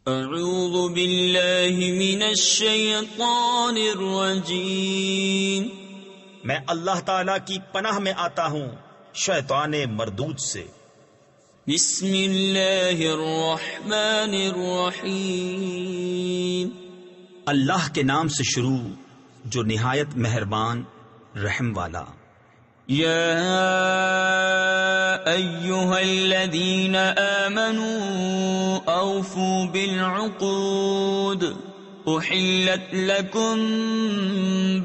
اعوذ باللہ من الشیطان الرجیم، میں اللہ تعالی کی پناہ میں آتا ہوں شیطان مردود سے۔ بسم اللہ الرحمن الرحیم، اللہ کے نام سے شروع جو نہایت مہربان رحم والا۔ یا ایہا الذین آمنوا اوفوا بالعقود احلت لکم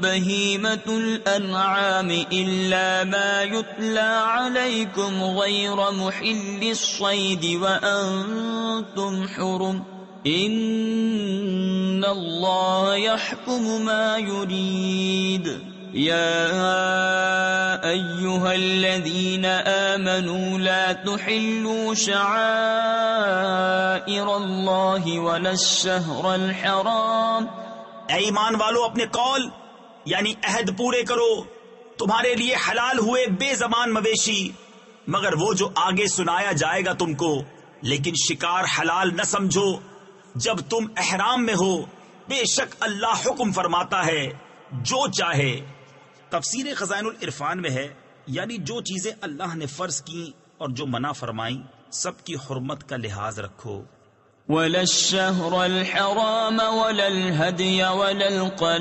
بہیمۃ الانعام الا ما یتلی علیکم غیر محل الصید وانتم حرم ان اللہ یحکم ما یرید۔ یا ایہا الذین آمنوا لا تحلوا شعائر اللہ ولا الشہر الحرام۔ اے ایمان والو، اپنے قول یعنی عہد پورے کرو۔ تمہارے لیے حلال ہوئے بے زبان مویشی مگر وہ جو آگے سنایا جائے گا تم کو، لیکن شکار حلال نہ سمجھو جب تم احرام میں ہو، بے شک اللہ حکم فرماتا ہے جو چاہے۔ تفسیر خزائن العرفان میں ہے یعنی جو چیزیں اللہ نے فرض کی اور جو منع فرمائیں سب کی حرمت کا لحاظ رکھو۔ ولا الشهر الحرام ولا الهدي ولا القلائد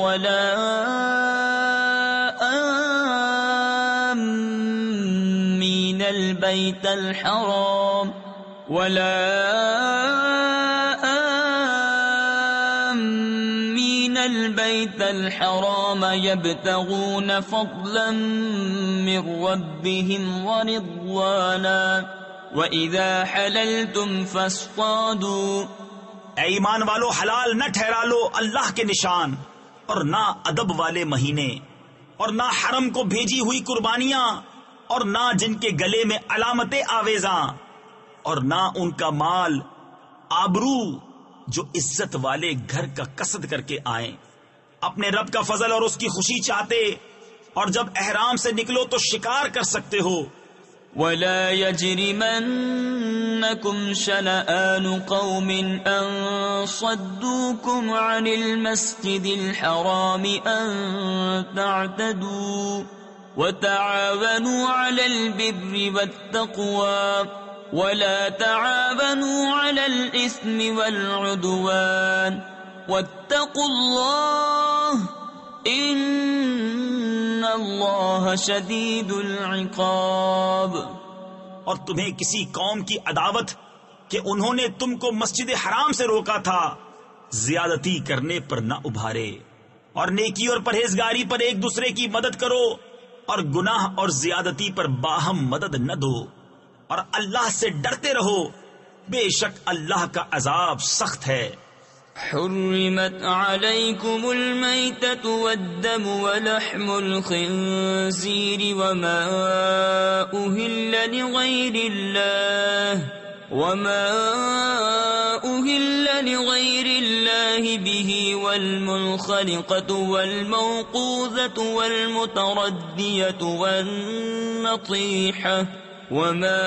ولا آمين البيت الحرام ولا البيت الحرام يبتغون فضلا من ربهم ورضوانا وَإِذَا حَلَلْتُمْ فَاصْطَادُوا۔ اے ایمان والو، حلال نہ ٹھہرا لو اللہ کے نشان اور نہ ادب والے مہینے اور نہ حرم کو بھیجی ہوئی قربانیاں اور نہ جن کے گلے میں علامت آویزاں اور نہ ان کا مال آبرو جو عزت والے گھر کا قصد کر کے آئیں، اپنے رب کا فضل اور اس کی خوشی چاہتے، اور جب احرام سے نکلو تو شکار کر سکتے ہو۔ وَلَا يَجْرِمَنَّكُمْ شَنَآنُ قَوْمٍ أَن صَدُّوكُمْ عَنِ الْمَسْجِدِ الْحَرَامِ أَن تَعْتَدُوا وَتَعَاوَنُوا عَلَى الْبِرِّ وَالتَّقْوَى وَلَا تَعَاوَنُوا عَلَى الْإِثْمِ وَالْعُدْوَانِ وَاتَّقُوا اللَّهَ ان اللہ شدید العقاب۔ اور تمہیں کسی قوم کی عداوت کہ انہوں نے تم کو مسجد حرام سے روکا تھا زیادتی کرنے پر نہ ابھارے، اور نیکی اور پرہیزگاری پر ایک دوسرے کی مدد کرو، اور گناہ اور زیادتی پر باہم مدد نہ دو، اور اللہ سے ڈرتے رہو، بے شک اللہ کا عذاب سخت ہے۔ حرمت علیکم المیتۃ والدم ولحم الخنزیر وما أهل لغیر اللہ به والمنخنقۃ والموقوذۃ والمتردیۃ والنطیحۃ وما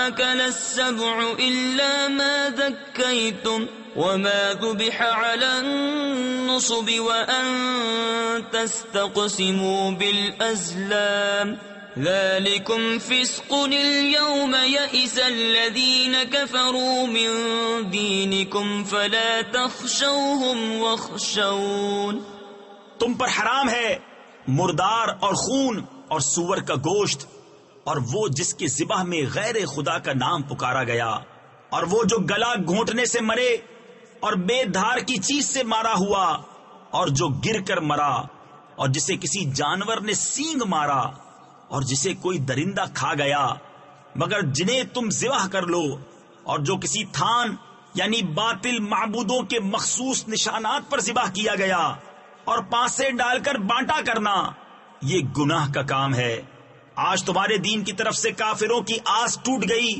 أكل السبع إلا ما ذكيتم وما ذبح على النصب وأن تستقسموا بالأزلام ذلكم فسق اليوم يئس الذين كفروا من دينكم فلا تخشوهم واخشون۔ تم پر حرام ہے مردار اور خون اور سور کا گوشت، اور وہ جس کے ذبح میں غیر خدا کا نام پکارا گیا، اور وہ جو گلا گھونٹنے سے مرے اور بے دھار کی چیز سے مارا ہوا، اور جو گر کر مرا، اور جسے کسی جانور نے سینگ مارا، اور جسے کوئی درندہ کھا گیا، مگر جنہیں تم ذبح کر لو، اور جو کسی تھان یعنی باطل معبودوں کے مخصوص نشانات پر ذبح کیا گیا، اور پانسے ڈال کر بانٹا کرنا، یہ گناہ کا کام ہے۔ آج تمہارے دین کی طرف سے کافروں کی آس ٹوٹ گئی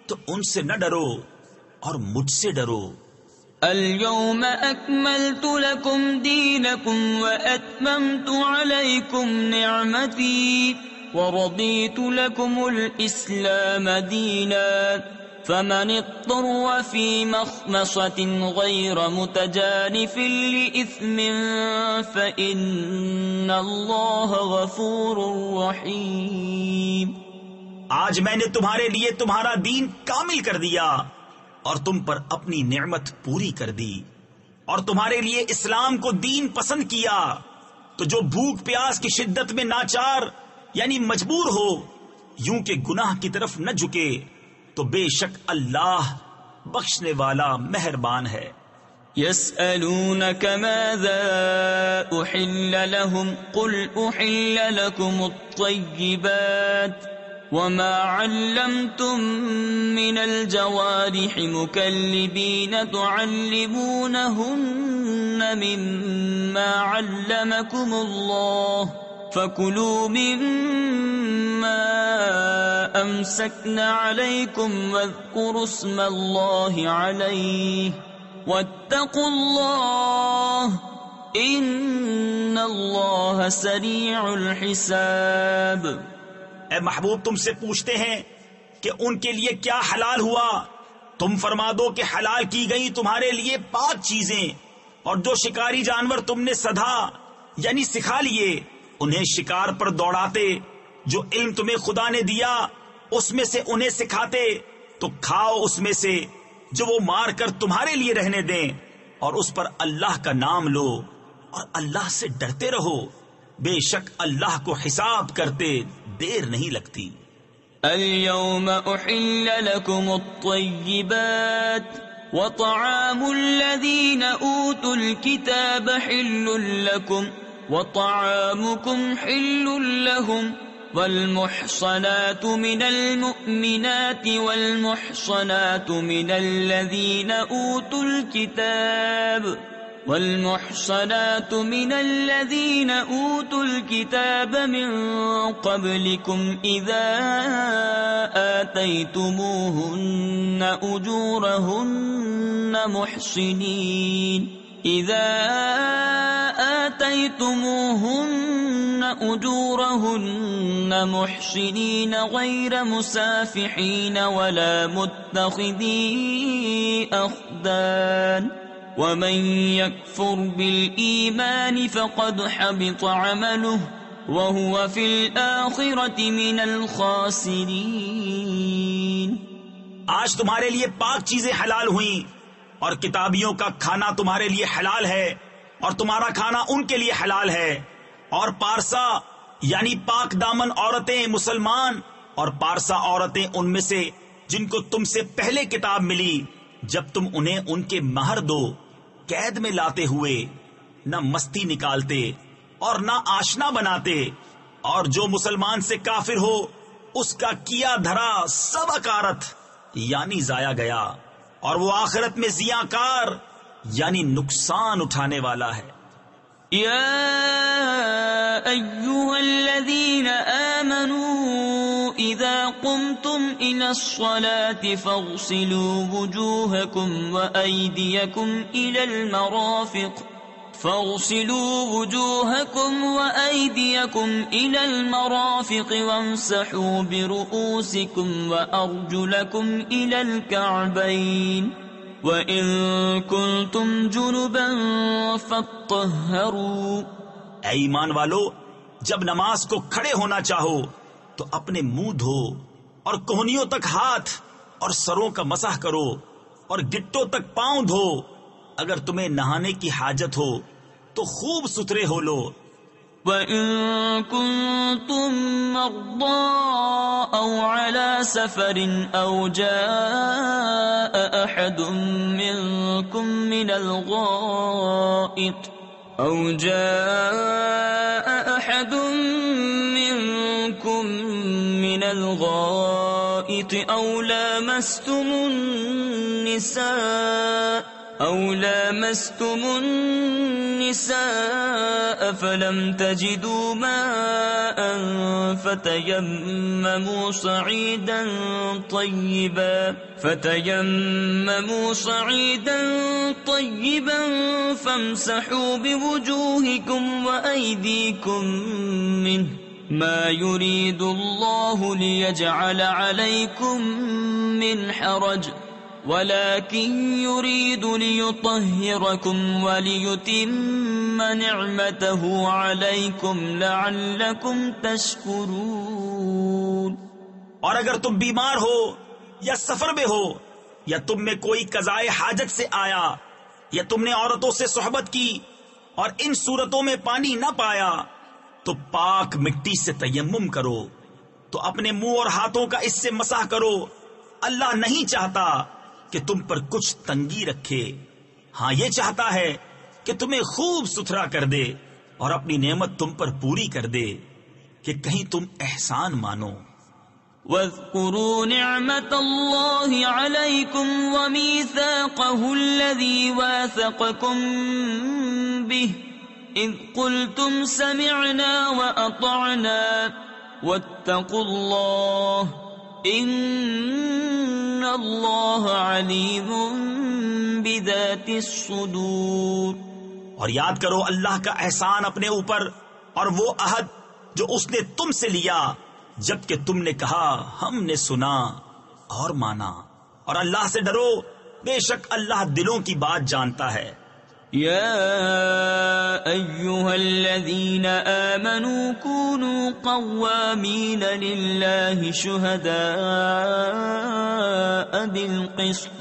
تو ان سے نہ ڈرو اور مجھ سے ڈرو۔ اليوم اکملت لکم دینکم واتممت علیکم نعمتی ورضیت لکم الاسلام دینا فمن اضطر في مخمصة غير متجانف لإثم فإن الله غفور رحيم۔ آج میں نے تمہارے لیے تمہارا دین کامل کر دیا اور تم پر اپنی نعمت پوری کر دی اور تمہارے لیے اسلام کو دین پسند کیا، تو جو بھوک پیاس کی شدت میں ناچار یعنی مجبور ہو یوں کہ گناہ کی طرف نہ جھکے تو بے شک اللہ بخشنے والا مہربان ہے۔ يسألونك ماذا أحل لهم قل أحل لكم الطيبات وما علمتم من الجوارح مكلبين تعلمونهن مما علمكم الله فكلوا مما أمسكنا عليكم واذكروا اسم الله عليه واتقوا الله إن الله سريع الحساب۔ اے محبوب تم سے پوچھتے ہیں کہ ان کے لیے کیا حلال ہوا، تم فرما دو کہ حلال کی گئی تمہارے لیے پاک چیزیں اور جو شکاری جانور تم نے سدھا یعنی سکھا لیے انہیں شکار پر دوڑاتے، جو علم تمہیں خدا نے دیا اس میں سے انہیں سکھاتے، تو کھاؤ اس میں سے جو وہ مار کر تمہارے لیے رہنے دیں اور اس پر اللہ کا نام لو اور اللہ سے ڈرتے رہو، بے شک اللہ کو حساب کرتے دیر نہیں لگتی۔ اليوم أحل لكم الطيبات وطعام الذين أوتوا الكتاب حل لكم وطعامكم حل لهم والمحصنات من المؤمنات والمحصنات من الذين أوتوا الكتاب من قبلكم إذا آتيتموهن أجورهن محصنين غير مسافحين ولا متخذي أخدان ومن يكفر بالإيمان فقد حبط عمله وهو في الآخرة من الخاسرين۔ آج تمہارے لیے پاک چیزیں حلال ہوئیں اور کتابیوں کا کھانا تمہارے لیے حلال ہے اور تمہارا کھانا ان کے لیے حلال ہے، اور پارسا یعنی پاک دامن عورتیں مسلمان اور پارسا عورتیں ان میں سے جن کو تم سے پہلے کتاب ملی، جب تم انہیں ان کے مہر دو قید میں لاتے ہوئے، نہ مستی نکالتے اور نہ آشنا بناتے، اور جو مسلمان سے کافر ہو اس کا کیا دھرا سب اکارت یعنی ضائع گیا، اور وہ آخرت میں ضیاء کار یعنی نقصان اٹھانے والا ہے۔ يا أيها الذين آمنوا إذا قمتم إلى الصلاة فاغسلوا وجوهكم وأيديكم إلى المرافق وامسحوا برؤوسكم وأرجلكم إلى الكعبين وَإِن كُنتُمْ جُنُبًا فَاطَّهَّرُوا۔ اے ایمان والو، جب نماز کو کھڑے ہونا چاہو تو اپنے منہ دھو اور کوہنیوں تک ہاتھ اور سروں کا مسح کرو اور گٹوں تک پاؤں دھو، اگر تمہیں نہانے کی حاجت ہو تو خوب ستھرے ہو لو۔ وَإِن كُنتُم مَّرْضَىٰ أَوْ عَلَىٰ سَفَرٍ أَوْ جَاءَ أَحَدٌ مِّنكُم مِّنَ الْغَائِطِ أَوْ لامستم النساء فلم تجدوا ماء فتيمموا صعيدا طيبا فامسحوا بوجوهكم وأيديكم منه ما يريد الله ليجعل عليكم من حرج ولكن يريد ليطهركم وليتم نعمته عليكم لعلكم تشكرون۔ اور اگر تم بیمار ہو یا سفر میں ہو یا تم میں کوئی قضائے حاجت سے آیا یا تم نے عورتوں سے صحبت کی اور ان صورتوں میں پانی نہ پایا تو پاک مٹی سے تیمم کرو تو اپنے منہ اور ہاتھوں کا اس سے مسح کرو۔ اللہ نہیں چاہتا کہ تم پر کچھ تنگی رکھے، ہاں یہ چاہتا ہے کہ تمہیں خوب ستھرا کر دے اور اپنی نعمت تم پر پوری کر دے کہ کہیں تم احسان مانو۔ واذكروا نعمة الله عليكم وميثاقه الذي واثقكم به إذ قلتم سمعنا وأطعنا واتقوا الله إن الله عليم بذات الصدور۔ اور یاد کرو اللہ کا احسان اپنے اوپر اور وہ عہد جو اس نے تم سے لیا جبکہ تم نے کہا ہم نے سنا اور مانا، اور اللہ سے ڈرو بے شک اللہ دلوں کی بات جانتا ہے۔ يا أيها الذين آمنوا كونوا قوامين لله شهداء بالقسط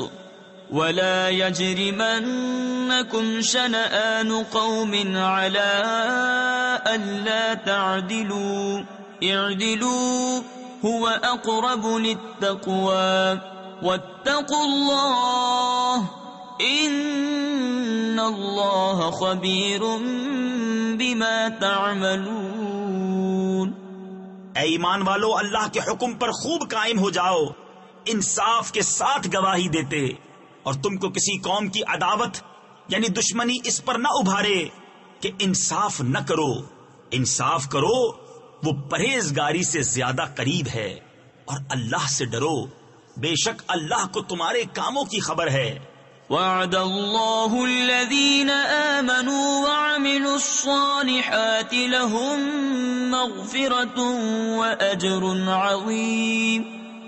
ولا يجرمنكم شنآن قوم على ألا تعدلوا اعدلوا هو أقرب للتقوى واتقوا الله ان اللہ خبیر بما تعملون۔ اے ایمان والو اللہ کے حکم پر خوب قائم ہو جاؤ انصاف کے ساتھ گواہی دیتے، اور تم کو کسی قوم کی عداوت یعنی دشمنی اس پر نہ ابھارے کہ انصاف نہ کرو۔ انصاف کرو، وہ پرہیزگاری سے زیادہ قریب ہے، اور اللہ سے ڈرو بے شک اللہ کو تمہارے کاموں کی خبر ہے۔ وعد اللہ الذین آمنوا وعملوا الصالحات لهم مغفرة وأجر عظیم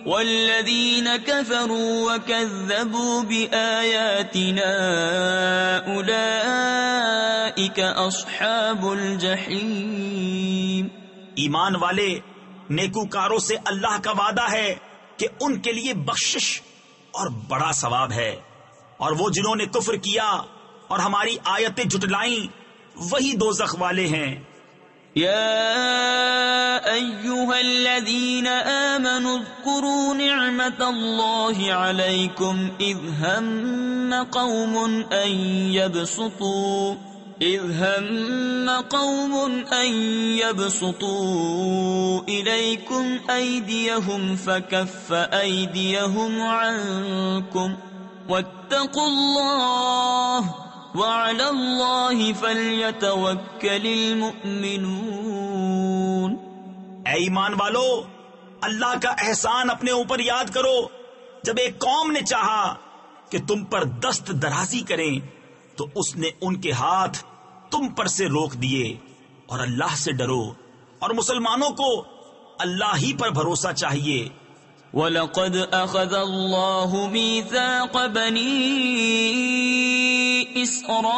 والذین كفروا وكذبوا بآیاتنا أولئک اصحاب الجحیم۔ ایمان والے نیکوکاروں سے اللہ کا وعدہ ہے کہ ان کے لیے بخشش اور بڑا ثواب ہے، اور وہ جنہوں نے کفر کیا اور ہماری آیتیں جھٹلائیں وہی دوزخ والے ہیں۔ یا ایھا الذین آمنوا اذکروا نعمت اللہ علیکم اذ ہم قوم ان يبسطوا إليكم أيديهم فكف أيديهم عنكم واتقوا الله وعلى الله فليتوكل المؤمنون۔ اے ایمان والو اللہ کا احسان اپنے اوپر یاد کرو جب ایک قوم نے چاہا کہ تم پر دست درازی کریں تو اس نے ان کے ہاتھ تم پر سے روک دیے، اور اللہ سے ڈرو اور مسلمانوں کو اللہ ہی پر بھروسہ چاہیے۔ وَلَقَدْ أَخَذَ اللَّهُ مِيثَاقَ بَنِي إِسْرَائِيلَ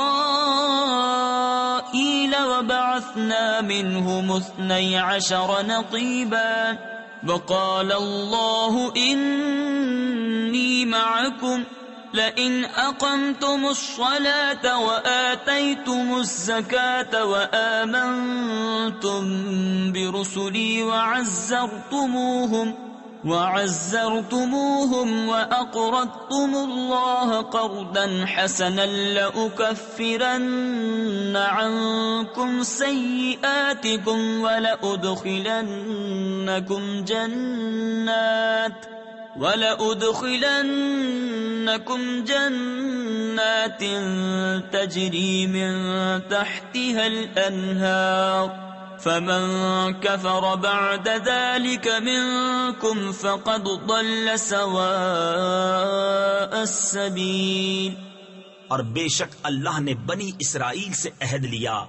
وَبَعَثْنَا مِنْهُمُ 12 نَقِيبًا وَقَالَ اللَّهُ إِنِّي مَعَكُمْ لئن أقمتم الصلاة وآتيتم الزكاة وآمنتم برسلي وعزرتموهم وأقرضتم الله قرضا حسنا لأكفرن عنكم سيئاتكم ولأدخلنكم جنات تجري من تحتها الأنهار فمن كفر بعد ذلك منكم فقد ضل سواء السبيل۔ اور بے شک اللہ نے بنی اسرائیل سے عہد لیا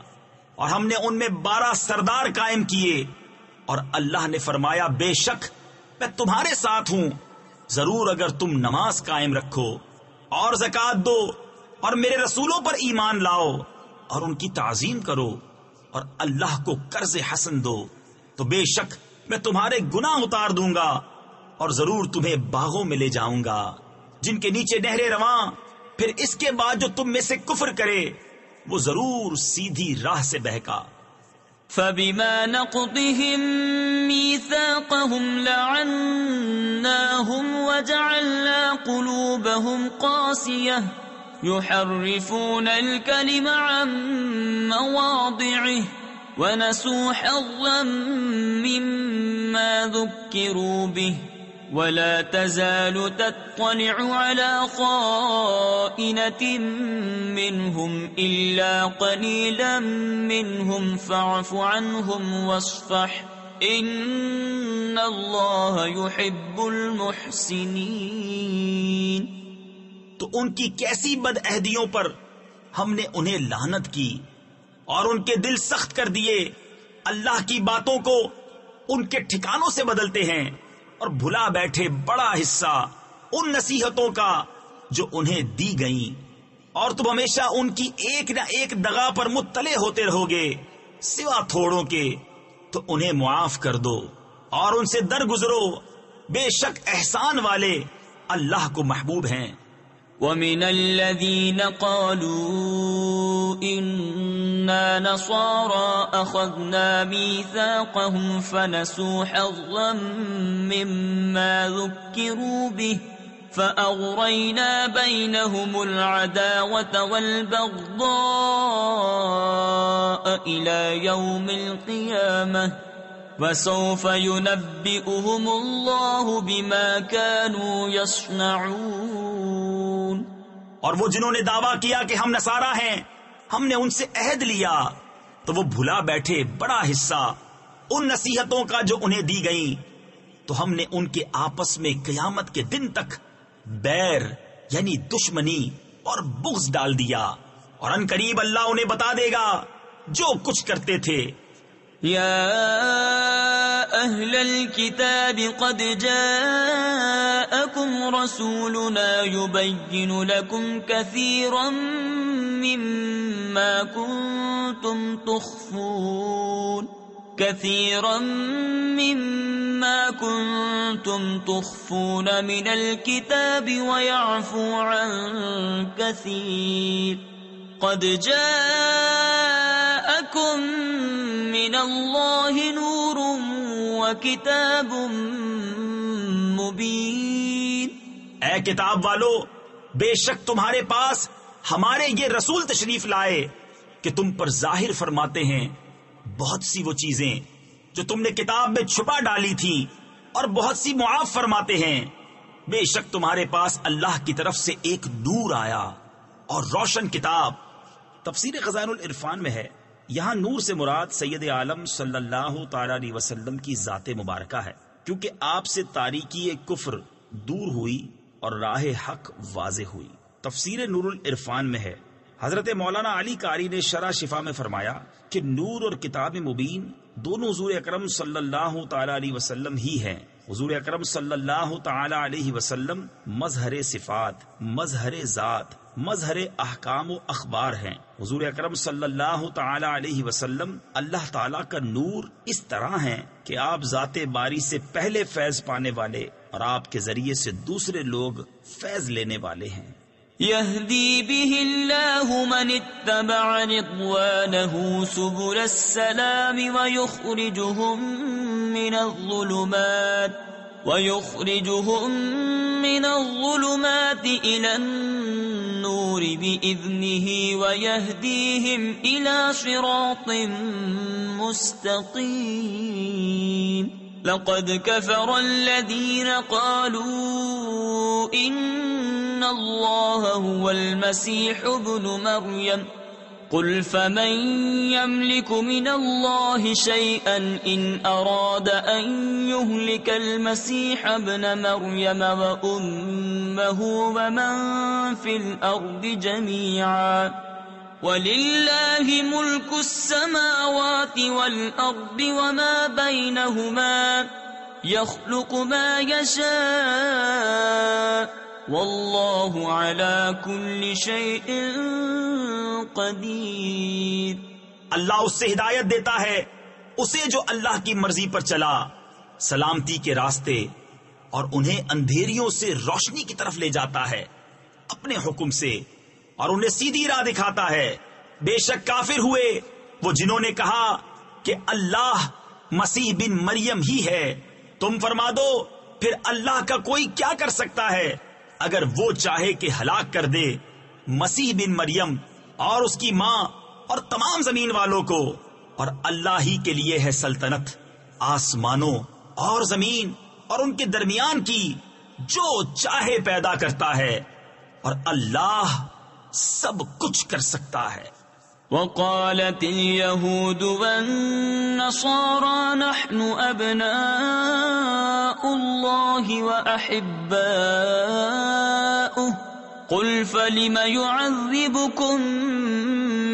اور ہم نے ان میں 12 سردار قائم کیے، اور اللہ نے فرمایا بے شک میں تمہارے ساتھ ہوں، ضرور اگر تم نماز قائم رکھو اور زکوٰۃ دو اور میرے رسولوں پر ایمان لاؤ اور ان کی تعظیم کرو اور اللہ کو قرض حسن دو تو بے شک میں تمہارے گناہ اتار دوں گا اور ضرور تمہیں باغوں میں لے جاؤں گا جن کے نیچے نہریں رواں، پھر اس کے بعد جو تم میں سے کفر کرے وہ ضرور سیدھی راہ سے بہکا۔ فبما نقضهم ميثاقهم لعناهم وجعلنا قلوبهم قاسية يحرفون الكلم عن مواضعه ونسوا حظا مما ذكروا به ولا تزال تطلع على خائنة منهم إلا قليلا منهم فاعف عنهم واصفح إن الله يحب المحسنين۔ تو ان کی کیسی بدعہدیوں پر ہم نے انہیں لعنت کی اور ان کے دل سخت کر دیے، اللہ کی باتوں کو ان کے ٹھکانوں سے بدلتے ہیں اور بھلا بیٹھے بڑا حصہ ان نصیحتوں کا جو انہیں دی گئیں، اور تم ہمیشہ ان کی ایک نہ ایک دغا پر مطلع ہوتے رہو گے سوا تھوڑوں کے، تو انہیں معاف کر دو اور ان سے درگزرو، بے شک احسان والے اللہ کو محبوب ہیں۔ وَمِنَ الَّذِينَ قَالُوا إِنَّا نَصَارَى أَخَذْنَا مِيثَاقَهُمْ فَنَسُوا حَظًّا مِّمَّا ذُكِّرُوا بِهِ فَأَغْرَيْنَا بَيْنَهُمُ الْعَدَاوَةَ وَالْبَغْضَاءَ إِلَى يَوْمِ الْقِيَامَةِ وَسَوْفَ يُنَبِّئُهُمُ اللَّهُ بِمَا كَانُوا يَصْنَعُونَ۔ اور وہ جنہوں نے دعویٰ کیا کہ ہم نصارہ ہیں، ہم نے ان سے عہد لیا، تو وہ بھلا بیٹھے بڑا حصہ ان نصیحتوں کا جو انہیں دی گئیں، تو ہم نے ان کے آپس میں قیامت کے دن تک بیر یعنی دشمنی اور بغض ڈال دیا، اور ان قریب اللہ انہیں بتا دے گا جو کچھ کرتے تھے۔ يا أهل الكتاب قد جاءكم رسولنا يبين لكم كثيرا مما كنتم تخفون من الكتاب ويعفو عن كثير قد جاءكم من اللہ نور وکتاب مبین۔ اے کتاب والو، بے شک تمہارے پاس ہمارے یہ رسول تشریف لائے کہ تم پر ظاہر فرماتے ہیں بہت سی وہ چیزیں جو تم نے کتاب میں چھپا ڈالی تھی، اور بہت سی معاف فرماتے ہیں۔ بے شک تمہارے پاس اللہ کی طرف سے ایک نور آیا اور روشن کتاب۔ تفسیر خزائن العرفان میں ہے، یہاں نور سے مراد سید عالم صلی اللہ تعالی علیہ وسلم کی ذات مبارکہ ہے، کیونکہ آپ سے تاریکی کفر دور ہوئی اور راہ حق واضح ہوئی۔ تفسیر نور العرفان میں ہے، حضرت مولانا علی قاری نے شرح شفا میں فرمایا کہ نور اور کتاب مبین دونوں حضور اکرم صلی اللہ تعالی علیہ وسلم ہی ہیں۔ حضور اکرم صلی اللہ تعالی علیہ وسلم مظہر صفات، مظہر ذات، مظہر احکام و اخبار ہیں۔ حضور اکرم صلی اللہ تعالی علیہ وسلم اللہ تعالی کا نور اس طرح ہیں کہ آپ ذات باری سے پہلے فیض پانے والے اور آپ کے ذریعے سے دوسرے لوگ فیض لینے والے ہیں۔ يهدي به الله من اتبع رضوانه سبل السلام ويخرجهم من الظلمات إلى النور بإذنه ويهديهم إلى صراط مستقيم۔ لقد كفر الذين قالوا إن الله هو المسيح ابن مريم قل فمن يملك من الله شيئا إن أراد أن يهلك المسيح ابن مريم وأمه ومن في الأرض جميعا وَلِلَّهِ مُلْكُ السَّمَاوَاتِ وَالْأَرْضِ وَمَا بَيْنَهُمَا يَخْلُقُ مَا يَشَاءُ وَاللَّهُ عَلَى كُلِّ شَيْءٍ قَدِيرٌ۔ اللہ اس سے ہدایت دیتا ہے اسے جو اللہ کی مرضی پر چلا سلامتی کے راستے، اور انہیں اندھیریوں سے روشنی کی طرف لے جاتا ہے اپنے حکم سے، اور انہیں سیدھی راہ دکھاتا ہے۔ بے شک کافر ہوئے وہ جنہوں نے کہا کہ اللہ مسیح بن مریم ہی ہے۔ تم فرما دو پھر اللہ کا کوئی کیا کر سکتا ہے اگر وہ چاہے کہ ہلاک کر دے مسیح بن مریم اور اس کی ماں اور تمام زمین والوں کو، اور اللہ ہی کے لیے ہے سلطنت آسمانوں اور زمین اور ان کے درمیان کی، جو چاہے پیدا کرتا ہے، اور اللہ سب کچھ کر سکتا ہے۔ وقالت اليهود والنصارى نحن أبناء الله وأحباؤه قل فلم يعذبكم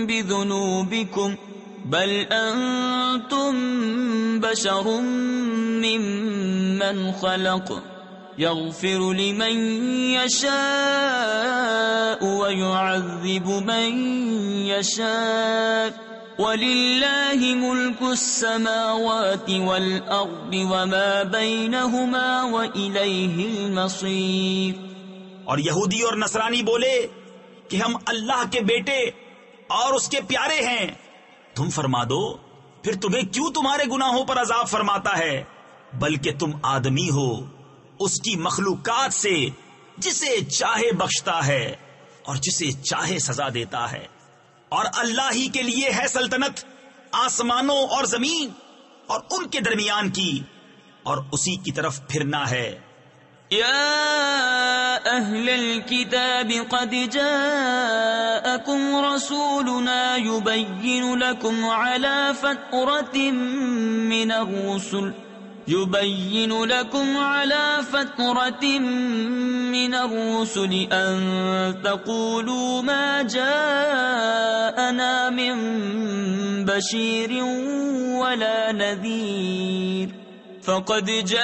بذنوبكم بل أنتم بشر ممن خلق يغفر لمن يشاء ويعذب من يشاء وَلِلَّهِ مُلْكُ السَّمَاوَاتِ وَالْأَرْضِ وَمَا بَيْنَهُمَا وَإِلَيْهِ الْمَصِيرُ۔ اور یہودی اور نصرانی بولے کہ ہم اللہ کے بیٹے اور اس کے پیارے ہیں۔ تم فرما دو پھر تمہیں کیوں تمہارے گناہوں پر عذاب فرماتا ہے، بلکہ تم آدمی ہو اس کی مخلوقات سے، جسے چاہے بخشتا ہے اور جسے چاہے سزا دیتا ہے، اور اللہ ہی کے لیے ہے سلطنت آسمانوں اور زمین اور ان کے درمیان کی، اور اسی کی طرف پھرنا ہے۔ یا اہل الكتاب قد جاءکم رسولنا يبین لکم على فترة من الرسل أن تقولوا ما جاءنا من بشير ولا نذير فقد جاءكم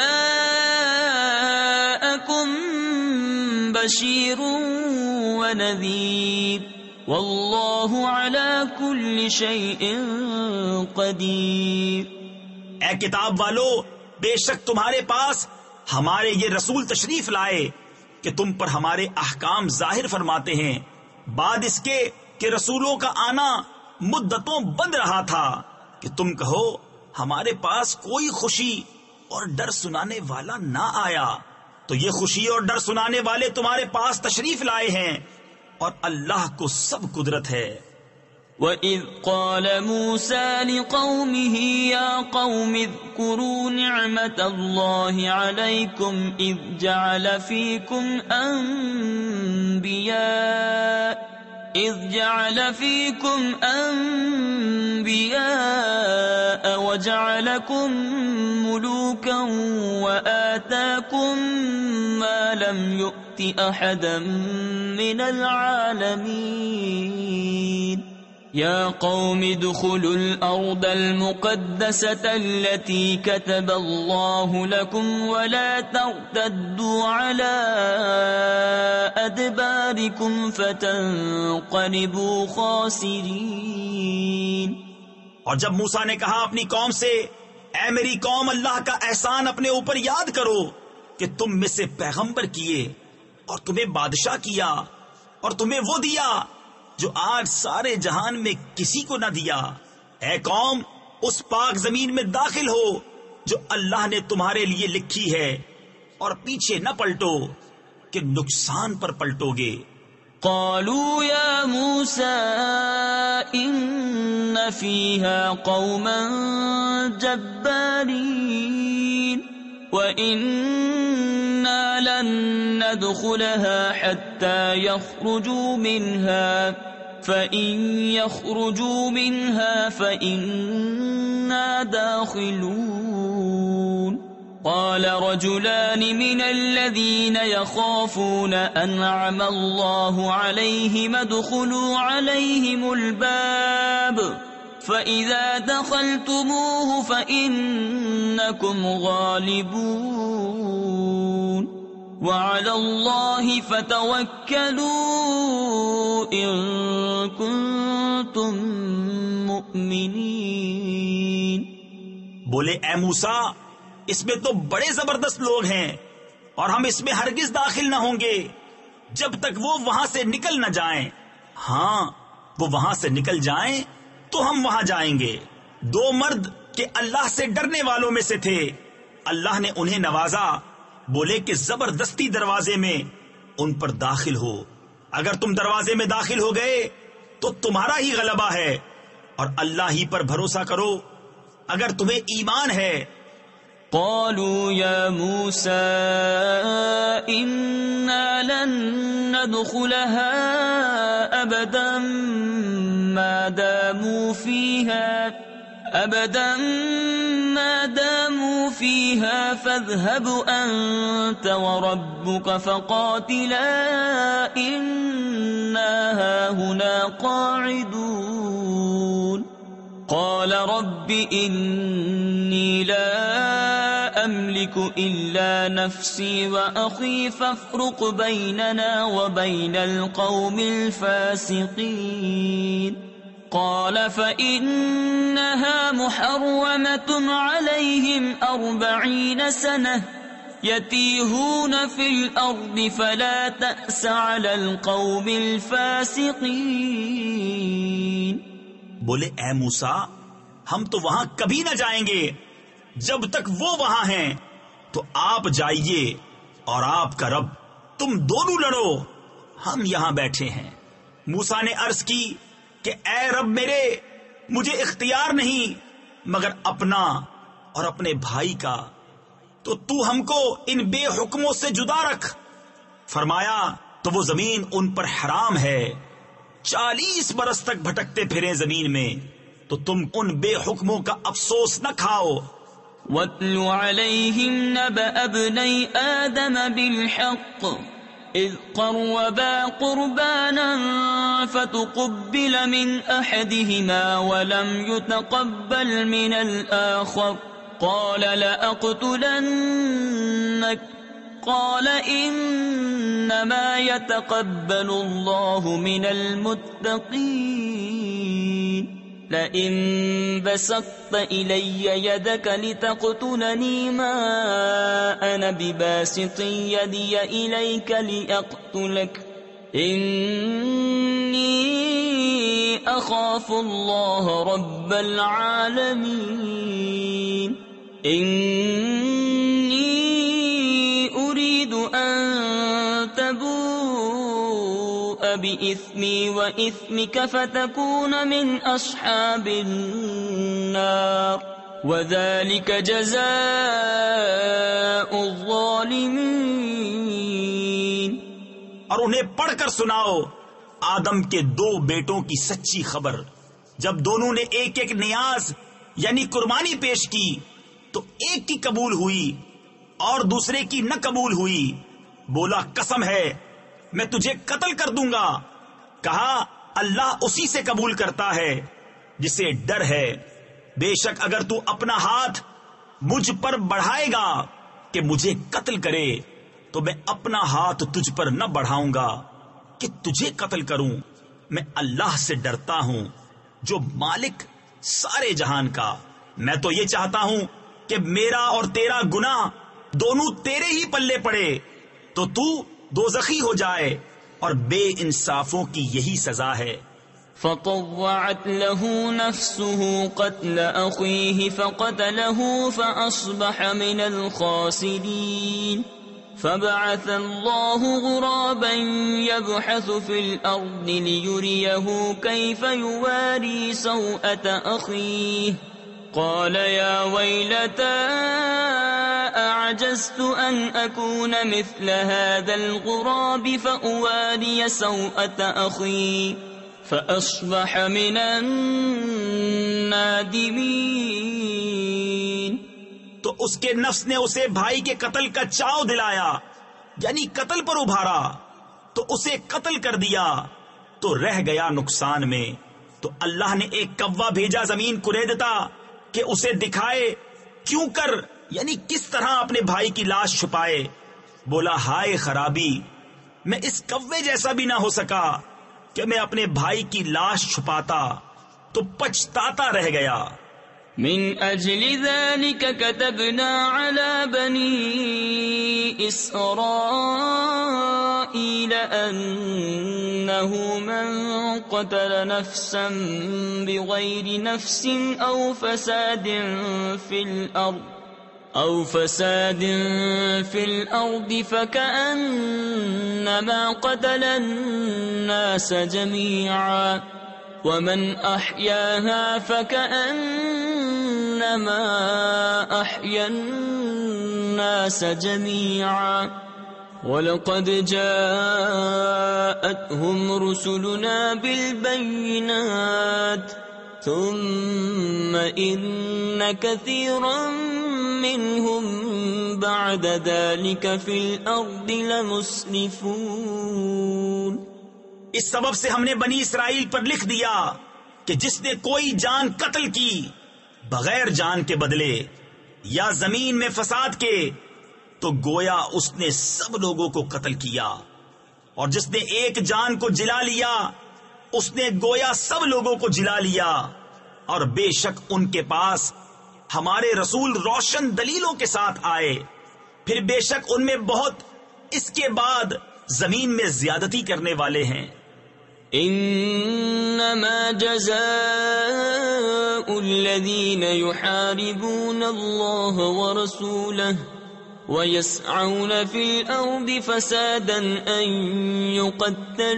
بشير ونذير والله على كل شيء قدير۔ اے کتاب والو، بے شک تمہارے پاس ہمارے یہ رسول تشریف لائے کہ تم پر ہمارے احکام ظاہر فرماتے ہیں، بعد اس کے کہ رسولوں کا آنا مدتوں بند رہا تھا، کہ تم کہو ہمارے پاس کوئی خوشی اور ڈر سنانے والا نہ آیا، تو یہ خوشی اور ڈر سنانے والے تمہارے پاس تشریف لائے ہیں، اور اللہ کو سب قدرت ہے۔ وَإِذْ قَالَ مُوسَى لِقَوْمِهِ يَا قَوْمِ اذْكُرُوا نِعْمَةَ اللَّهِ عَلَيْكُمْ إِذْ جَعَلَ فِيكُمْ أَنْبِيَاءَ وَجَعَلَكُمْ مُلُوكًا وَآتَاكُمْ مَا لَمْ يُؤْتِ أَحَدًا مِنَ الْعَالَمِينَ يا قوم ادخلوا الأرض المقدسة التي كتب الله لكم ولا ترتدوا على أدباركم فتنقلبوا خاسرين۔ اور جب موسیٰ نے کہا اپنی قوم سے، اے میری قوم، اللہ کا احسان اپنے اوپر یاد کرو کہ تم میں سے پیغمبر کیے اور تمہیں بادشاہ کیا اور تمہیں وہ دیا جو آج سارے جہان میں کسی کو نہ دیا۔ اے قوم، اس پاک زمین میں داخل ہو جو اللہ نے تمہارے لیے لکھی ہے، اور پیچھے نہ پلٹو کہ نقصان پر پلٹو گے۔ قالوا يا موسى إن فيها قوما جبارين وإنا لن ندخلها حتى يخرجوا منها فإن يخرجوا منها فإنا داخلون۔ قال رجلان من الذين يخافون أنعم الله عليهم ادخلوا عليهم الباب فإذا دخلتموه فإنكم غالبون وعلى الله فتوكلوا إن كنتم مؤمنين۔ بولے اے موسیٰ، اس میں تو بڑے زبردست لوگ ہیں اور ہم اس میں ہرگز داخل نہ ہوں گے جب تک وہ وہاں سے نکل نہ جائیں۔ ہاں، وہ وہاں سے نکل جائیں تو ہم وہاں جائیں گے۔ دو مرد کہ اللہ سے ڈرنے والوں میں سے تھے، اللہ نے انہیں نوازا، بولے کہ زبردستی دروازے میں ان پر داخل ہو۔ اگر تم دروازے میں داخل ہو گئے تو تمہارا ہی غلبہ ہے، اور اللہ ہی پر بھروسہ کرو اگر تمہیں ایمان ہے۔ قالوا يا موسى إنا لن ندخلها أبدا ما داموا فيها فاذهب أنت وربك فقاتلا إنا هاهنا قاعدون قال رب إني لا أملك إلا نفسي وأخي فافرق بيننا وبين القوم الفاسقين قال فإنها محرمة عليهم 40 سنة يتيهون في الأرض فلا تأس على القوم الفاسقين۔ بولے اے موسیٰ، ہم تو وہاں کبھی نہ جائیں گے جب تک وہ وہاں ہیں، تو آپ جائیے اور آپ کا رب، تم دونوں لڑو، ہم یہاں بیٹھے ہیں۔ موسیٰ نے عرض کی کہ اے رب میرے، مجھے اختیار نہیں مگر اپنا اور اپنے بھائی کا، تو تو ہم کو ان بے حکموں سے جدا رکھ۔ فرمایا تو وہ زمین ان پر حرام ہے، 40 برس تک بھٹکتے پھرے زمین میں، تو تم ان بے حکموں کا افسوس نہ کھاؤ۔ وَاتْلُ عَلَيْهِمْ نَبَأَ ابْنَيْ آدَمَ بِالْحَقِّ إِذْ قَرَّبَا قُرْبَانًا فَتُقُبِّلَ مِنْ أَحَدِهِمَا وَلَمْ يُتَقَبَّلْ مِنَ الْآخَرِ قَالَ لَأَقْتُلَنَّكَ قال إنما يتقبل الله من المتقين لئن بسطت إلي يدك لتقتلني ما أنا بباسط يدي إليك لأقتلك إني أخاف الله رب العالمين أريد أن تبوء بإثمي وإثمك فتكون من أصحاب النار وذلك جزاء الظالمين۔ اور انہیں پڑھ کر سناؤ آدم کے 2 بیٹوں کی سچی خبر۔ جب دونوں نے ایک ایک نیاز یعنی قربانی پیش کی تو ایک کی قبول ہوئی اور دوسرے کی نہ قبول ہوئی۔ بولا قسم ہے میں تجھے قتل کر دوں گا۔ کہا اللہ اسی سے قبول کرتا ہے جسے ڈر ہے۔ بے شک اگر تو اپنا ہاتھ مجھ پر بڑھائے گا کہ مجھے قتل کرے تو میں اپنا ہاتھ تجھ پر نہ بڑھاؤں گا کہ تجھے قتل کروں۔ میں اللہ سے ڈرتا ہوں جو مالک سارے جہان کا۔ میں تو یہ چاہتا ہوں کہ میرا اور تیرا گناہ دونوں تیرے ہی پلے پڑے تو دوزخی ہو جائے، اور بے انصافوں کی یہی سزا ہے۔ فطوعت له نفسه قتل أخيه فقتله فأصبح من الخاسرين فبعث الله غرابا يبحث في الأرض ليريه كيف يواري سوءة أخيه قال يا ويلتى أعجزت أن أكون مثل هذا الغراب فأواري سوءة أخي فأصبح من النادمين۔ تو اس کے نفس نے اسے بھائی کے قتل کا چاؤ دلایا، یعنی قتل پر ابھارا، تو اسے قتل کر دیا تو رہ گیا نقصان میں۔ تو اللہ نے ایک کوا بھیجا زمین کریدتا کہ اسے دکھائے کیوں کر، یعنی کس طرح اپنے بھائی کی لاش چھپائے۔ بولا ہائے خرابی، میں اس کوے جیسا بھی نہ ہو سکا کہ میں اپنے بھائی کی لاش چھپاتا، تو پچھتاتا رہ گیا۔ من اجل ذلك كتبنا على بني اسرائيل انه من قتل نفسا بغير نفس او فساد في الارض فكأنما قتل الناس جميعا ومن احياها فكأنما احيا الناس جميعا وَلَقَدْ جَاءَتْهُمْ رُسُلُنَا بِالْبَيِّنَاتِ ثُمَّ إِنَّ كَثِيرًا مِّنْهُمْ بَعْدَ ذَلِكَ فِي الْأَرْضِ لَمُسْرِفُونَ۔ اس سبب سے ہم نے بنی اسرائیل پر لکھ دیا کہ جس نے کوئی جان قتل کی بغیر جان کے بدلے یا زمین میں فساد کے، تو گویا اس نے سب لوگوں کو قتل کیا، اور جس نے ایک جان کو جلا لیا اس نے گویا سب لوگوں کو جلا لیا۔ اور بے شک ان کے پاس ہمارے رسول روشن دلیلوں کے ساتھ آئے، پھر بے شک ان میں بہت اس کے بعد زمین میں زیادتی کرنے والے ہیں۔ انما جزاء الذين يحاربون الله ورسوله ويسعون في الأرض فسادا أن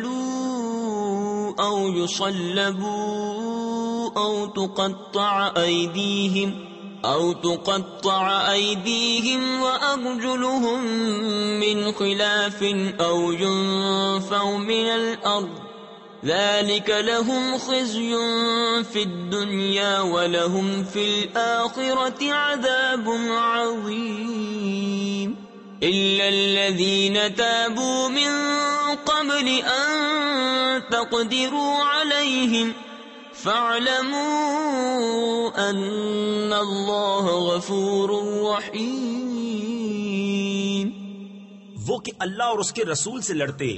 يقتلوا أو يصلبوا أو تقطع أيديهم وأرجلهم من خلاف أو ينفوا من الأرض ذلك لهم خزي في الدنيا ولهم في الآخرة عذاب عظيم إلا الذين تابوا من قبل أن تقدروا عليهم فاعلموا أن الله غفور رحيم۔ وہ کہ اللہ اور اس کے رسول سے لڑتے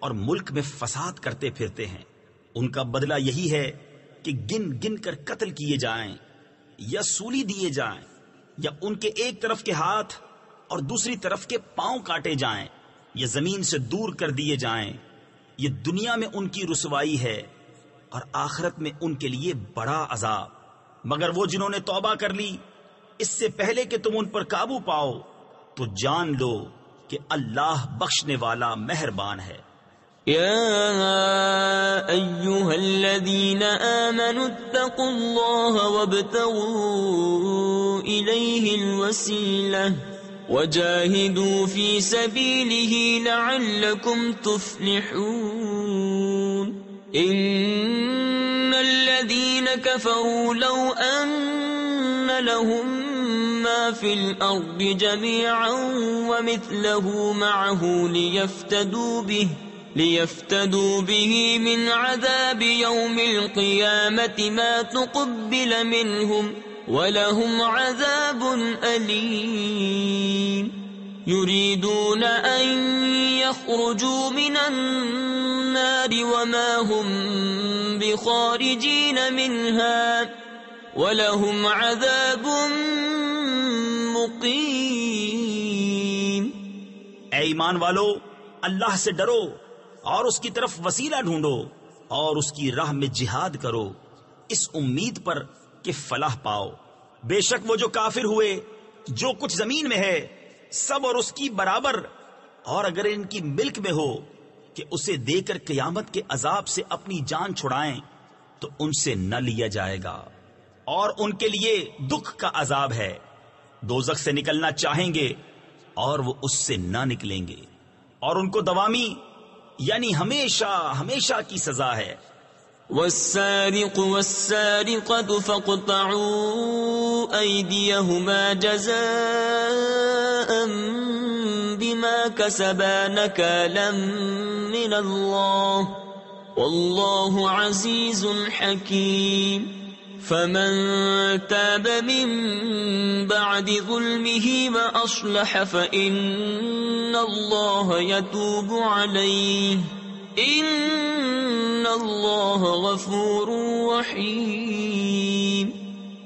اور ملک میں فساد کرتے پھرتے ہیں، ان کا بدلہ یہی ہے کہ گن گن کر قتل کیے جائیں یا سولی دیے جائیں، یا ان کے ایک طرف کے ہاتھ اور دوسری طرف کے پاؤں کاٹے جائیں، یا زمین سے دور کر دیے جائیں۔ یہ دنیا میں ان کی رسوائی ہے اور آخرت میں ان کے لیے بڑا عذاب۔ مگر وہ جنہوں نے توبہ کر لی اس سے پہلے کہ تم ان پر قابو پاؤ، تو جان لو کہ اللہ بخشنے والا مہربان ہے۔ يا أيها الذين آمنوا اتقوا الله وابتغوا إليه الوسيلة وجاهدوا في سبيله لعلكم تفلحون إن الذين كفروا لو أن لهم ما في الأرض جميعا ومثله معه ليفتدوا به من عذاب يوم القيامة ما تقبل منهم ولهم عذاب أليم يريدون أن يخرجوا من النار وما هم بخارجين منها ولهم عذاب مقيم۔ اے ایمان والو، اللہ سے ڈرو اور اس کی طرف وسیلہ ڈھونڈو اور اس کی راہ میں جہاد کرو، اس امید پر کہ فلاح پاؤ۔ بے شک وہ جو کافر ہوئے جو کچھ زمین میں ہے سب اور اس کی برابر، اور اگر ان کی ملک میں ہو کہ اسے دے کر قیامت کے عذاب سے اپنی جان چھڑائیں تو ان سے نہ لیا جائے گا، اور ان کے لیے دکھ کا عذاب ہے۔ دوزخ سے نکلنا چاہیں گے اور وہ اس سے نہ نکلیں گے، اور ان کو دوامی یعنی ہمیشہ ہمیشہ کی سزا ہے۔ والسارق والسارقة فاقطعوا أيديهما جزاء بما كسبا نكالا من الله والله عزيز حكيم فمن تاب من بعد ظلمه وأصلح فإن الله يتوب عليه إن الله غفور رحيم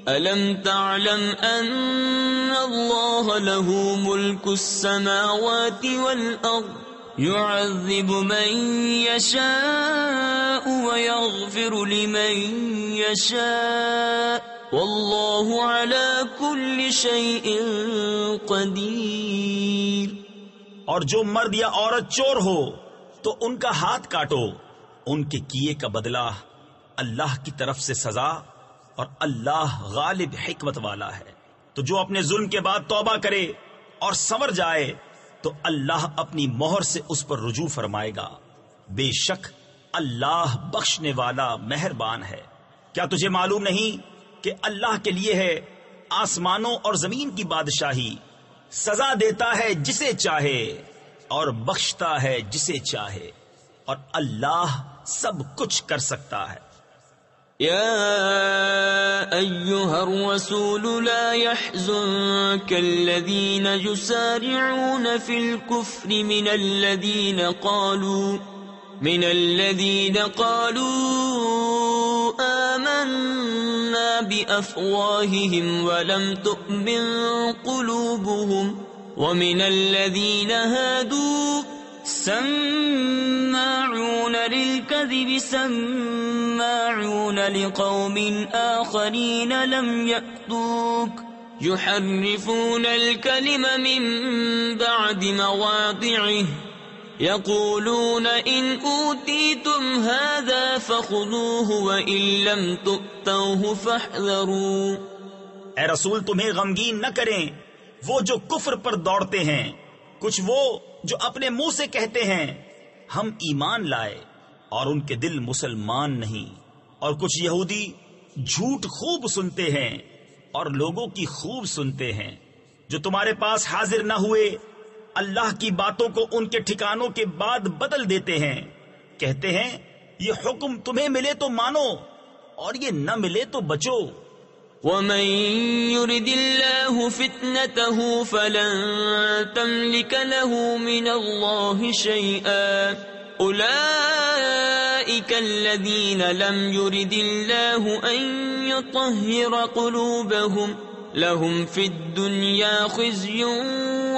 ألم تعلم أن الله له ملك السماوات والأرض يعذب من يشاء ويغفر لمن يشاء والله على كل شيء قدير. اور جو مرد یا عورت چور ہو تو ان کا ہاتھ کاٹو، ان کے کیے کا بدلہ اللہ کی طرف سے سزا، اور اللہ غالب حکمت والا ہے. تو جو اپنے ظلم کے بعد توبہ کرے اور سنور جائے تو اللہ اپنی مہر سے اس پر رجوع فرمائے گا. بے شک اللہ بخشنے والا مہربان ہے. کیا تجھے معلوم نہیں کہ اللہ کے لیے ہے آسمانوں اور زمین کی بادشاہی، سزا دیتا ہے جسے چاہے اور بخشتا ہے جسے چاہے، اور اللہ سب کچھ کر سکتا ہے. يا أيها الرسول لا يحزنك الذين يسارعون في الكفر من الذين قالوا آمنا بأفواههم ولم تؤمن قلوبهم ومن الذين هادوا سماعون للكذب سماعون لقوم آخرين لم يأتوك يحرفون الكلم من بعد مواضعه يقولون إن أوتيتم هذا فخذوه وإن لم تؤتوه فاحذروا. اے رسول تمہیں غمگین نہ کریں وہ جو کفر پر دوڑتے ہیں، کچھ وہ جو اپنے منہ سے کہتے ہیں ہم ایمان لائے اور ان کے دل مسلمان نہیں، اور کچھ یہودی جھوٹ خوب سنتے ہیں اور لوگوں کی خوب سنتے ہیں، جو تمہارے پاس حاضر نہ ہوئے اللہ کی باتوں کو ان کے ٹھکانوں کے بعد بدل دیتے ہیں، کہتے ہیں یہ حکم تمہیں ملے تو مانو اور یہ نہ ملے تو بچو. ومن يرد الله فتنته فلن تملك له من الله شيئا أولئك الذين لم يرد الله أن يطهر قلوبهم لهم في الدنيا خزي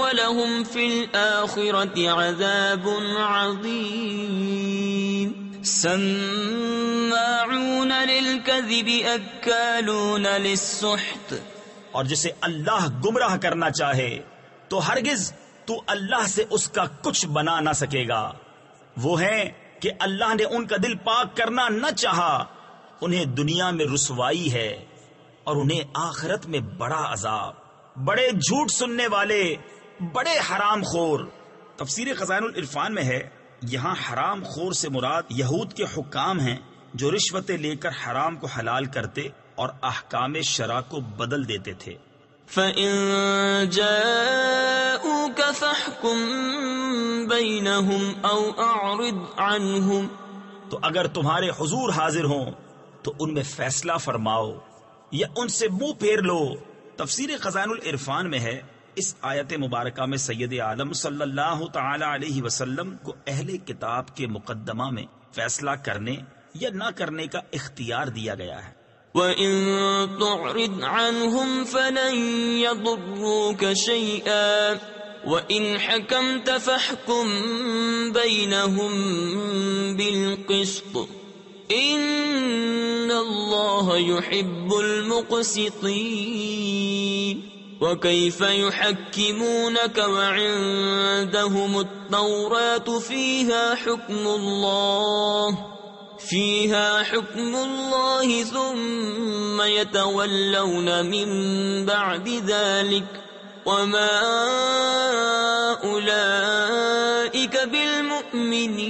ولهم في الآخرة عذاب عظيم. سماعون للكذب اکالون للسحت. اور جسے اللہ گمراہ کرنا چاہے تو ہرگز تو اللہ سے اس کا کچھ بنا نہ سکے گا. وہ ہیں کہ اللہ نے ان کا دل پاک کرنا نہ چاہا، انہیں دنیا میں رسوائی ہے اور انہیں آخرت میں بڑا عذاب. بڑے جھوٹ سننے والے، بڑے حرام خور. تفسیر خزائن العرفان میں ہے یہاں حرام خور سے مراد یہود کے حکام ہیں جو رشوتیں لے کر حرام کو حلال کرتے اور احکام شرع کو بدل دیتے تھے. فَإِن جَاءُوكَ فَاحْكُم بَيْنَهُمْ أَوْ أَعْرِضْ عَنْهُمْ. تو اگر تمہارے حضور حاضر ہوں تو ان میں فیصلہ فرماؤ یا ان سے منہ پھیر لو. تفسیر خزائن العرفان میں ہے اس آیت مبارکہ میں سید عالم صلی اللہ تعالی علیہ وسلم کو اہل کتاب کے مقدمہ میں فیصلہ کرنے یا نہ کرنے کا اختیار دیا گیا ہے. وَإِن تُعْرِضْ عَنْهُمْ فَلَن يَضُرُّوكَ شَيْئًا وَإِنْ حَكَمْتَ فَاحْكُم بَيْنَهُم بِالْقِسْطِ إِنَّ اللَّهَ يُحِبُّ الْمُقْسِطِينَ. وَكَيْفَ يُحَكِّمُونَكَ وَعِندَهُمُ التَّوْرَاةُ فِيهَا حُكْمُ اللَّهِ ثُمَّ يَتَوَلَّوْنَ مِن بَعْدِ ذَلِكَ وَمَا أُولَئِكَ بِالْمُؤْمِنِينَ.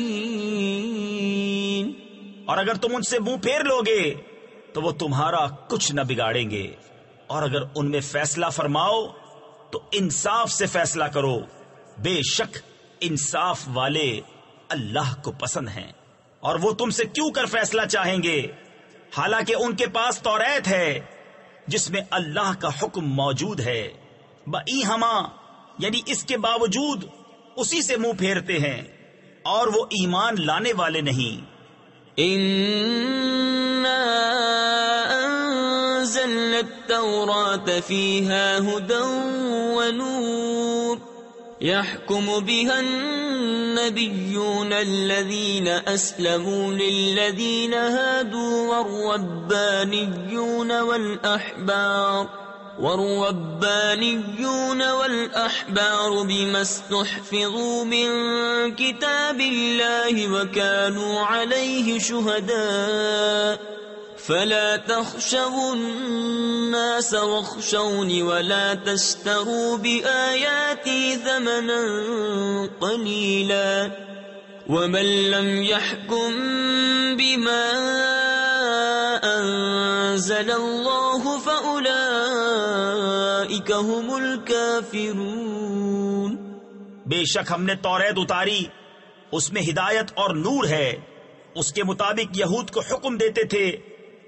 اور اگر تم ان سے منہ پھیر لوگے تو وہ تمہارا کچھ نہ بگاڑیں گے، اور اگر ان میں فیصلہ فرماؤ تو انصاف سے فیصلہ کرو، بے شک انصاف والے اللہ کو پسند ہیں۔ اور وہ تم سے کیوں کر فیصلہ چاہیں گے حالانکہ ان کے پاس توریت ہے جس میں اللہ کا حکم موجود ہے، بئی ہما یعنی اس کے باوجود اسی سے منہ پھیرتے ہیں، اور وہ ایمان لانے والے نہیں۔ أنزلنا التوراة فيها هدى ونور يحكم بها النبيون الذين أسلموا للذين هادوا والربانيون والأحبار بما استحفظوا من كتاب الله وكانوا عليه شهداء فلا تخشوا الناس واخشوني ولا تشتروا بآياتي ثمنا قليلا ومن لم يحكم بما أنزل الله فأولئك هم الكافرون۔ بے شک ہم نے توریت اتاری، اس میں ہدایت اور نور ہے، اس کے مطابق یہود کو حکم دیتے تھے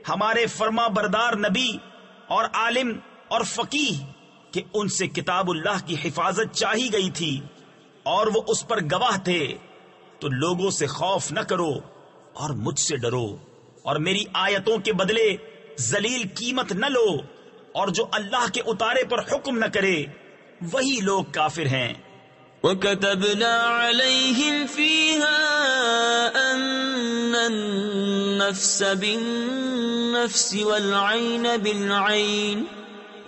ہمارے فرما بردار نبی اور عالم اور فقیہ کہ ان سے کتاب اللہ کی حفاظت چاہی گئی تھی اور وہ اس پر گواہ تھے، تو لوگوں سے خوف نہ کرو اور مجھ سے ڈرو، اور میری آیتوں کے بدلے ذلیل قیمت نہ لو، اور جو اللہ کے اتارے پر حکم نہ کرے وہی لوگ کافر ہیں۔ وَكَتَبْنَا عَلَيْهِمْ فِيهَا أَنَّ النَّفْسَ بِالنَّفْسِ وَالْعَيْنَ بِالْعَيْنِ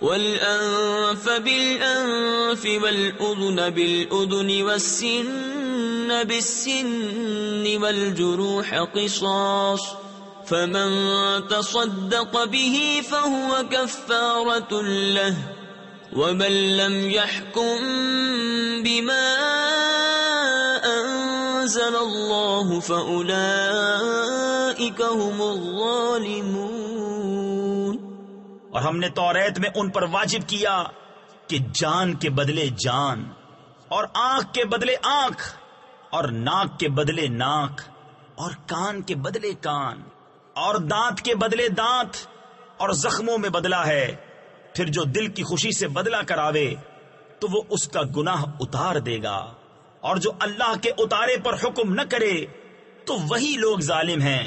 وَالْأَنفَ بِالْأَنفِ وَالْأُذُنَ بِالْأُذُنِ وَالسِّنَّ بِالسِّنِّ وَالْجُرُوحَ قِصَاصٌ فَمَن تَصَدَّقَ بِهِ فَهُوَ كَفَّارَةٌ لَهُ وَمَن لَّمْ يَحْكُم بِمَا أَنزَلَ اللَّهُ فَأُولَئِكَ هُمُ الظَّالِمُونَ۔ اور ہم نے توریت میں ان پر واجب کیا کہ جان کے بدلے جان، اور آنکھ کے بدلے آنکھ، اور ناک کے بدلے ناک، اور کان کے بدلے کان، اور دانت کے بدلے دانت، اور زخموں میں بدلہ ہے۔ پھر جو دل کی خوشی سے بدلہ کراوے تو وہ اس کا گناہ اتار دے گا، اور جو اللہ کے اتارے پر حکم نہ کرے تو وہی لوگ ظالم ہیں۔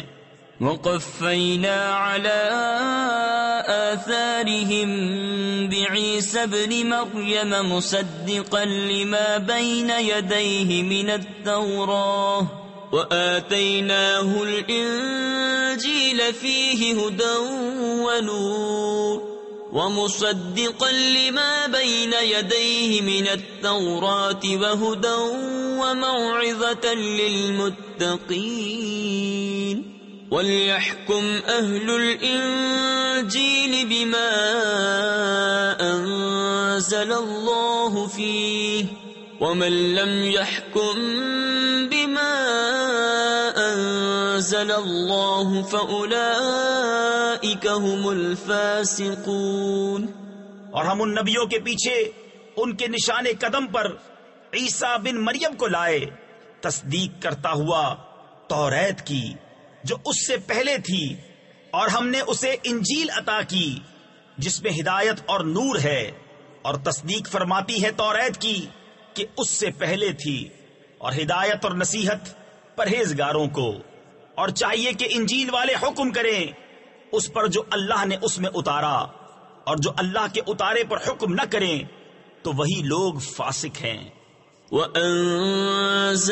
وَقَفَّيْنَا عَلَىٰ آثَارِهِم بِعِيسَى ابْنِ مَرْيَمَ مُصَدِّقًا لِمَا بَيْنَ يَدَيْهِ مِنَ التَّوْرَاةِ وَآتَيْنَاهُ الْإِنجِيلَ فِيهِ هُدًى وَنُورٌ وَمُصَدِّقًا لِمَا بَيْنَ يَدَيْهِ مِنَ التَّوْرَاةِ وَهُدًى وَمَوْعِظَةً لِّلْمُتَّقِينَ وَلْيَحْكُمْ أَهْلُ الْإِنجِيلِ بِمَا أَنزَلَ اللَّهُ فِيهِ وَمَن لَّمْ يَحْكُم بِمَا أَنزَلَ اللَّهُ فَأُولَئِكَ هُمُ الْفَاسِقُونَ۔ اور ہم ان نبیوں کے پیچھے ان کے نشان قدم پر عیسیٰ بن مریم کو لائے، تصدیق کرتا ہوا توریت کی جو اس سے پہلے تھی، اور ہم نے اسے انجیل عطا کی جس میں ہدایت اور نور ہے، اور تصدیق فرماتی ہے توریت کی کہ اس سے پہلے تھی، اور ہدایت اور نصیحت پرہیزگاروں کو۔ اور چاہیے کہ انجیل والے حکم کریں اس پر جو اللہ نے اس میں اتارا، اور جو اللہ کے اتارے پر حکم نہ کریں تو وہی لوگ فاسق ہیں۔ وَأَنزَلْنَا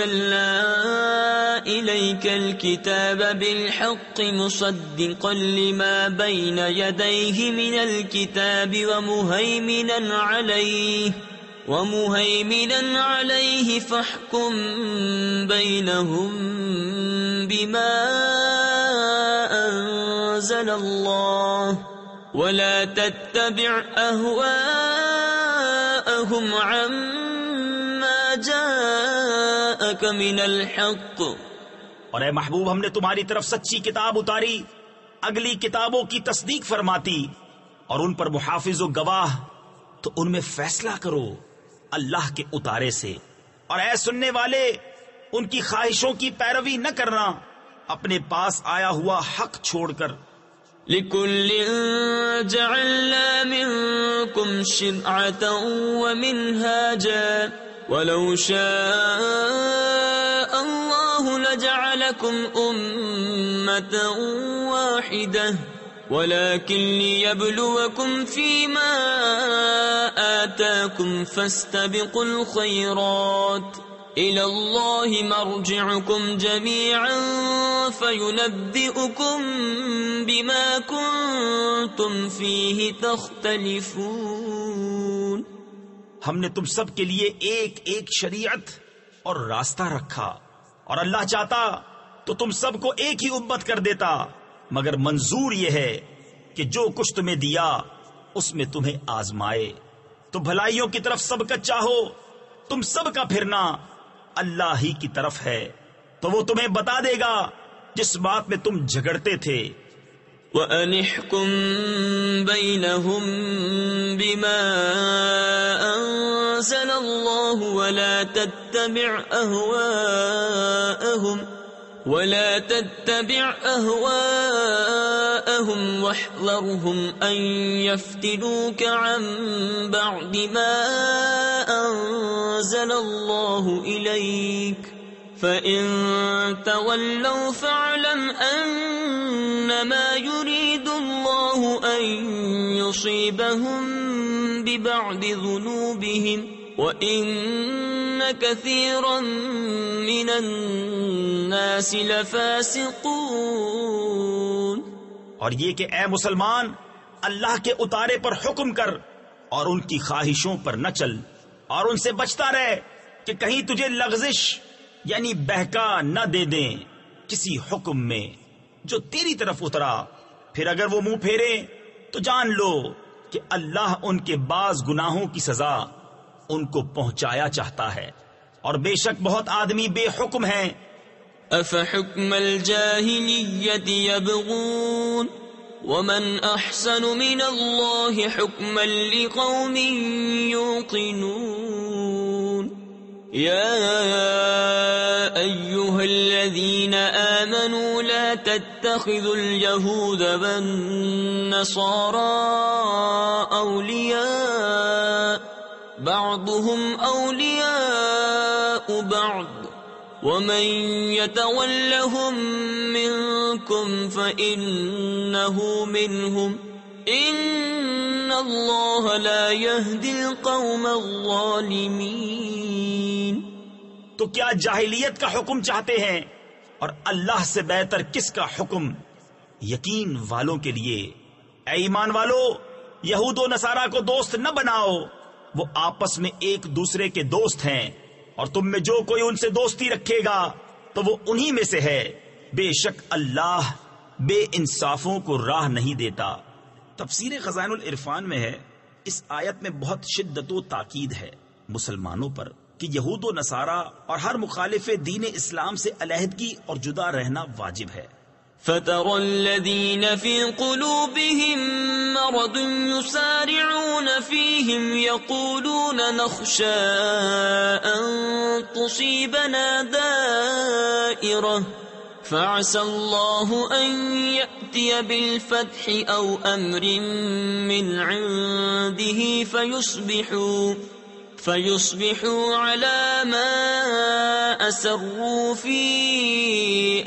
إِلَيْكَ الْكِتَابَ بِالْحَقِّ مُصَدِّقًا لِمَا بَيْنَ يَدَيْهِ مِنَ الْكِتَابِ وَمُهَيْمِنًا عَلَيْهِ فَاحْكُم بَيْنَهُم بِمَا أَنزَلَ اللَّهُ وَلَا تَتَّبِعْ أَهْوَاءَهُمْ عَمَّا جَاءَكَ مِنَ الْحَقِّ اور اے محبوب ہم نے تمہاری طرف سچی کتاب اتاری، اگلی کتابوں کی تصدیق فرماتی اور ان پر محافظ و گواہ، تو ان میں فیصلہ کرو اللہ کے اتارے سے، اور اے سننے والے ان کی خواہشوں کی پیروی نہ کرنا اپنے پاس آیا ہوا حق چھوڑ کر۔ لِكُلٍّ جَعَلْنَا مِنكُمْ شِرْعَةً وَمِنْهَاجًا وَلَوْ شَاءَ اللَّهُ لَجَعَلَكُمْ أُمَّةً وَاحِدَةً وَلَكِنْ لِيَبْلُوَكُمْ فِيمَا آتَاكُمْ فَاسْتَبِقُوا الْخَيْرَاتِ إِلَى اللَّهِ مَرْجِعُكُمْ جَمِيعًا فَيُنَبِّئُكُم بِمَا كُنتُمْ فِيهِ تَخْتَلِفُونَ۔ ہم نے تم سب کے لیے ایک ایک شریعت اور راستہ رکھا، اور اللہ چاہتا تو تم سب کو ایک ہی امت کر دیتا، مگر منظور یہ ہے کہ جو کچھ تمہیں دیا اس میں تمہیں آزمائے، تو بھلائیوں کی طرف سب کا چاہو، تم سب کا پھرنا اللہ ہی کی طرف ہے، تو وہ تمہیں بتا دے گا جس بات میں تم جھگڑتے تھے۔ وَأَنِ احْكُم بَيْنَهُم بِمَا أَنزَلَ اللَّهُ وَلَا تَتَّبِعْ أَهْوَاءَهُمْ وَاحْذَرْهُمْ أَن يَفْتِنُوكَ عَن بَعْدِ مَا أَنزَلَ اللَّهُ إِلَيْكَ فَإِن تَوَلَّوْا فَاعْلَمْ أَنَّمَا يُرِيدُ اللَّهُ أَن يُصِيبَهُم بِبَعْضِ ذُنُوبِهِمْ وَإِنَّ كَثِيرًا مِّنَ النَّاسِ لَفَاسِقُونَ۔ اور یہ کہ اے مسلمان اللہ کے اتارے پر حکم کر اور ان کی خواہشوں پر نہ چل، اور ان سے بچتا رہ کہ کہیں تجھے لغزش یعنی بہکا نہ دے دیں کسی حکم میں جو تیری طرف اترا، پھر اگر وہ منہ پھیرے تو جان لو کہ اللہ ان کے بعض گناہوں کی سزا ان کو پہنچایا چاہتا ہے، اور بے شک بہت آدمی بے حکم ہیں۔ أَفَحُكْمَ الْجَاهِلِيَّةِ يَبْغُونَ وَمَنْ أَحْسَنُ مِنَ اللَّهِ حُكْمًا لِقَوْمٍ يُوقِنُونَ۔ يَا أَيُّهَا الَّذِينَ آمَنُوا لَا تَتَّخِذُوا الْيَهُودَ وَالنَّصَارَى أَوْلِيَاءَ بَعْضُهُمْ أَوْلِيَاءُ بَعْضٍ وَمَن يَتَوَلَّهُم مِّنكُمْ فَإِنَّهُ مِنْهُمْ إِنَّ اللَّهَ لَا يَهْدِي الْقَوْمَ الظَّالِمِينَ۔ تو کیا جاہلیت کا حکم چاہتے ہیں، اور اللہ سے بہتر کس کا حکم یقین والوں کے لیے؟ اے ایمان والو، یہود و نصارہ کو دوست نہ بناؤ، وہ آپس میں ایک دوسرے کے دوست ہیں، اور تم میں جو کوئی ان سے دوستی رکھے گا تو وہ انہی میں سے ہے، بے شک اللہ بے انصافوں کو راہ نہیں دیتا۔ تفسیر خزائن العرفان میں ہے، اس آیت میں بہت شدت و تاکید ہے مسلمانوں پر کہ یہود و نصارہ اور ہر مخالف دین اسلام سے علیحدگی اور جدا رہنا واجب ہے۔ فَتَرَى الَّذِينَ فِي قُلُوبِهِم مَّرَضٌ يُسَارِعُونَ فِيهِمْ يَقُولُونَ نَخْشَىٰ أَن تُصِيبَنَا دَائِرَةٌ فَعَسَى اللَّهُ أَن يَأْتِيَ بِالْفَتْحِ أَوْ أَمْرٍ مِّنْ عِندِهِ فَيُصْبِحُوا عَلَىٰ مَا أَسَرُّوا فِي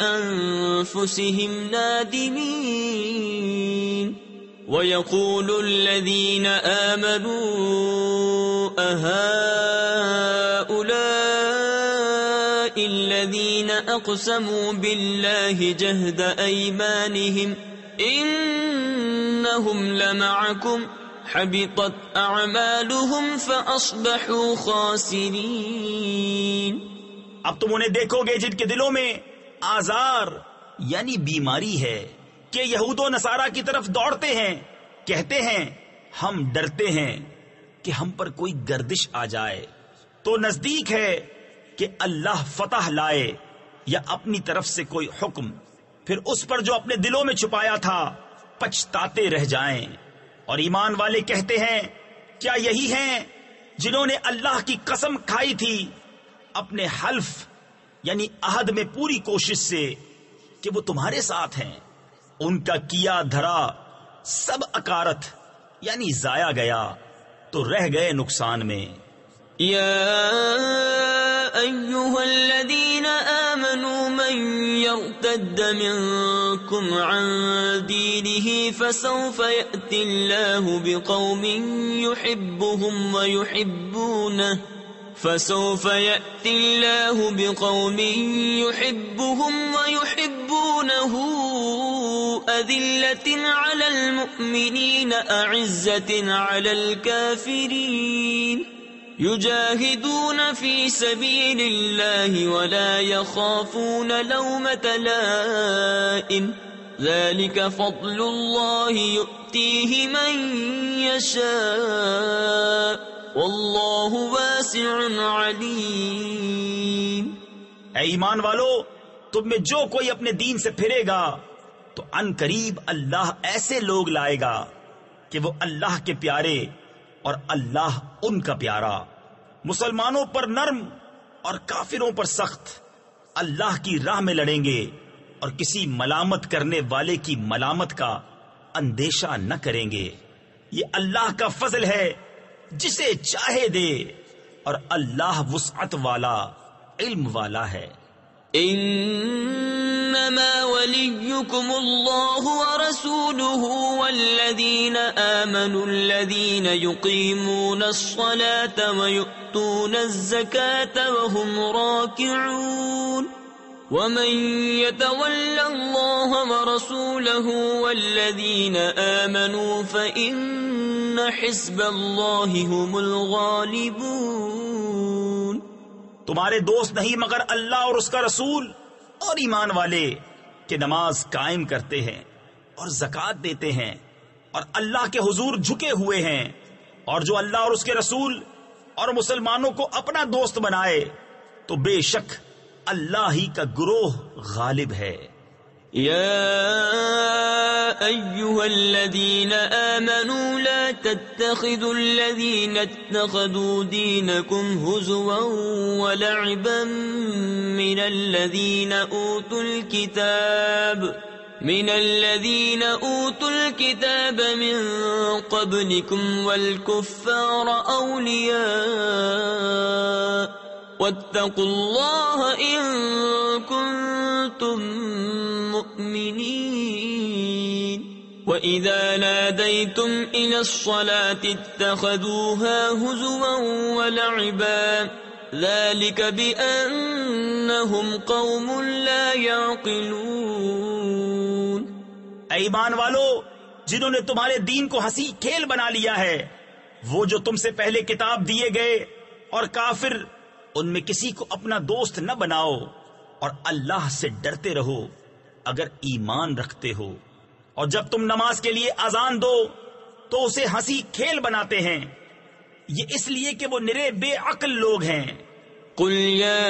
أَنفُسِهِمْ نَادِمِينَ وَيَقُولُ الَّذِينَ آمَنُوا أَهَٰؤُلَاءِ الَّذِينَ أَقْسَمُوا بِاللَّهِ جَهْدَ أَيْمَانِهِمْ إِنَّهُمْ لَمَعَكُمْ حبطت اعمالهم فاصبحوا خاسرین۔ اب تم انہیں دیکھو گے جن کے دلوں میں آزار یعنی بیماری ہے کہ یہود و نصارہ کی طرف دوڑتے ہیں، کہتے ہیں ہم ڈرتے ہیں کہ ہم پر کوئی گردش آ جائے، تو نزدیک ہے کہ اللہ فتح لائے، یا اپنی طرف سے کوئی حکم، پھر اس پر جو اپنے دلوں میں چھپایا تھا پچھتاتے رہ جائیں۔ اور ایمان والے کہتے ہیں کیا یہی ہیں جنہوں نے اللہ کی قسم کھائی تھی اپنے حلف یعنی عہد میں پوری کوشش سے کہ وہ تمہارے ساتھ ہیں، ان کا کیا دھرا سب اکارت یعنی ضائع گیا تو رہ گئے نقصان میں۔ يا أيها الذين آمنوا من يرتد منكم عن دينه فسوف يأتي الله بقوم يحبهم ويحبونه أذلة على المؤمنين أعزة على الكافرين يجاهدون في سبيل الله ولا يخافون لومة لائم ذلك فضل الله يؤتيه من يشاء والله واسع عليم۔ اے ایمان والو، تم میں جو کوئی اپنے دین سے پھرے گا تو ان قریب اللہ ایسے لوگ لائے گا کہ وہ اللہ کے پیارے اور اللہ ان کا پیارا، مسلمانوں پر نرم اور کافروں پر سخت، اللہ کی راہ میں لڑیں گے اور کسی ملامت کرنے والے کی ملامت کا اندیشہ نہ کریں گے۔ یہ اللہ کا فضل ہے جسے چاہے دے، اور اللہ وسعت والا علم والا ہے۔ انما وليكم الله ورسوله والذين آمنوا الذين يقيمون الصلاة ويؤتون الزكاة وهم راكعون ومن يتول الله ورسوله والذين آمنوا فإن حزب الله هم الغالبون۔ تمہارے دوست نہیں مگر اللہ اور اس کا رسول اور ایمان والے کہ نماز قائم کرتے ہیں اور زکوٰۃ دیتے ہیں اور اللہ کے حضور جھکے ہوئے ہیں، اور جو اللہ اور اس کے رسول اور مسلمانوں کو اپنا دوست بنائے تو بے شک اللہ ہی کا گروہ غالب ہے۔ يا أيها الذين آمنوا لا تتخذوا الذين اتخذوا دينكم هزوا ولعبا من الذين أوتوا الكتاب من قبلكم والكفار أولياء واتقوا الله إن كنتم مؤمنين۔ وَإِذَا نَادَيْتُمْ إِلَى الصَّلَاةِ اتَّخَذُوهَا هُزُوًا وَلَعِبًا ذَلِكَ بِأَنَّهُمْ قَوْمٌ لَا يَعْقِلُونَ۔ اے ایمان والو، جنہوں نے تمہارے دین کو ہنسی کھیل بنا لیا ہے، وہ جو تم سے پہلے کتاب دیے گئے، اور کافر ان میں کسی کو اپنا دوست نہ بناؤ، اور اللہ سے ڈرتے رہو اگر ایمان رکھتے ہو، اور جب تم نماز کے لیے اذان دو تو اسے ہنسی کھیل بناتے ہیں، یہ اس لیے کہ وہ نرے بے عقل لوگ ہیں۔ قل يا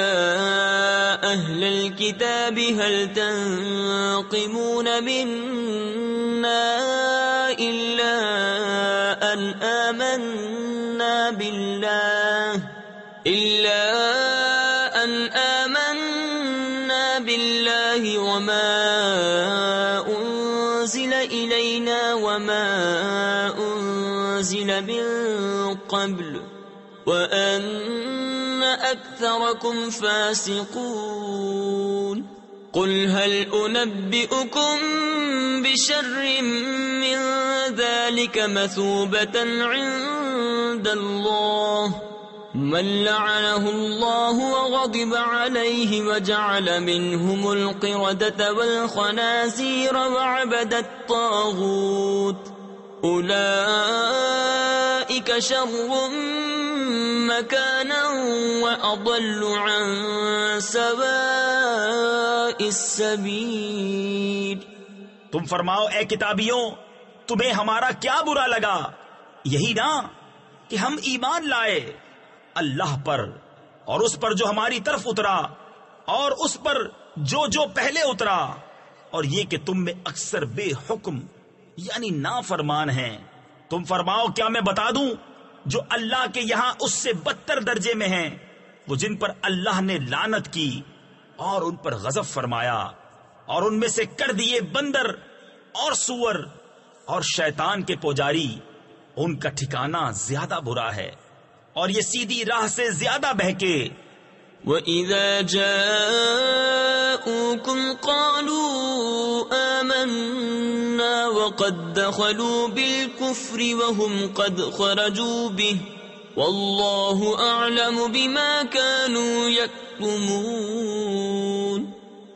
أهل الكتاب هل تنقمون منا إلا أن آمنا بالله وما أنزل إلينا وما أنزل من قبل وأن أكثركم فاسقون۔ قل هل أنبئكم بشر من ذلك مثوبة عند الله من لعنه الله وغضب عليه وجعل منهم القردة والخنازير وعبد الطاغوت أولئك شر مكانا وأضل عن سواء السبيل۔ تم فرماؤ اے کتابیوں، تمہیں ہمارا کیا برا لگا؟ یہی نا کہ ہم ایمان لائے اللہ پر اور اس پر جو ہماری طرف اترا، اور اس پر جو پہلے اترا، اور یہ کہ تم میں اکثر بے حکم یعنی نافرمان ہیں۔ تم فرماؤ کیا میں بتا دوں جو اللہ کے یہاں اس سے بدتر درجے میں ہیں، وہ جن پر اللہ نے لعنت کی اور ان پر غضب فرمایا اور ان میں سے کر دیے بندر اور سور اور شیطان کے پجاری، ان کا ٹھکانہ زیادہ برا ہے اور یہ سیدھی راہ سے زیادہ بہکے۔ وَإِذَا جَاءُوكُمْ قَالُوا آمَنَّا وَقَدْ دَخَلُوا بِالْكُفْرِ وَهُمْ قَدْ خَرَجُوا بِهِ وَاللَّهُ أَعْلَمُ بِمَا كَانُوا يَكْتُمُونَ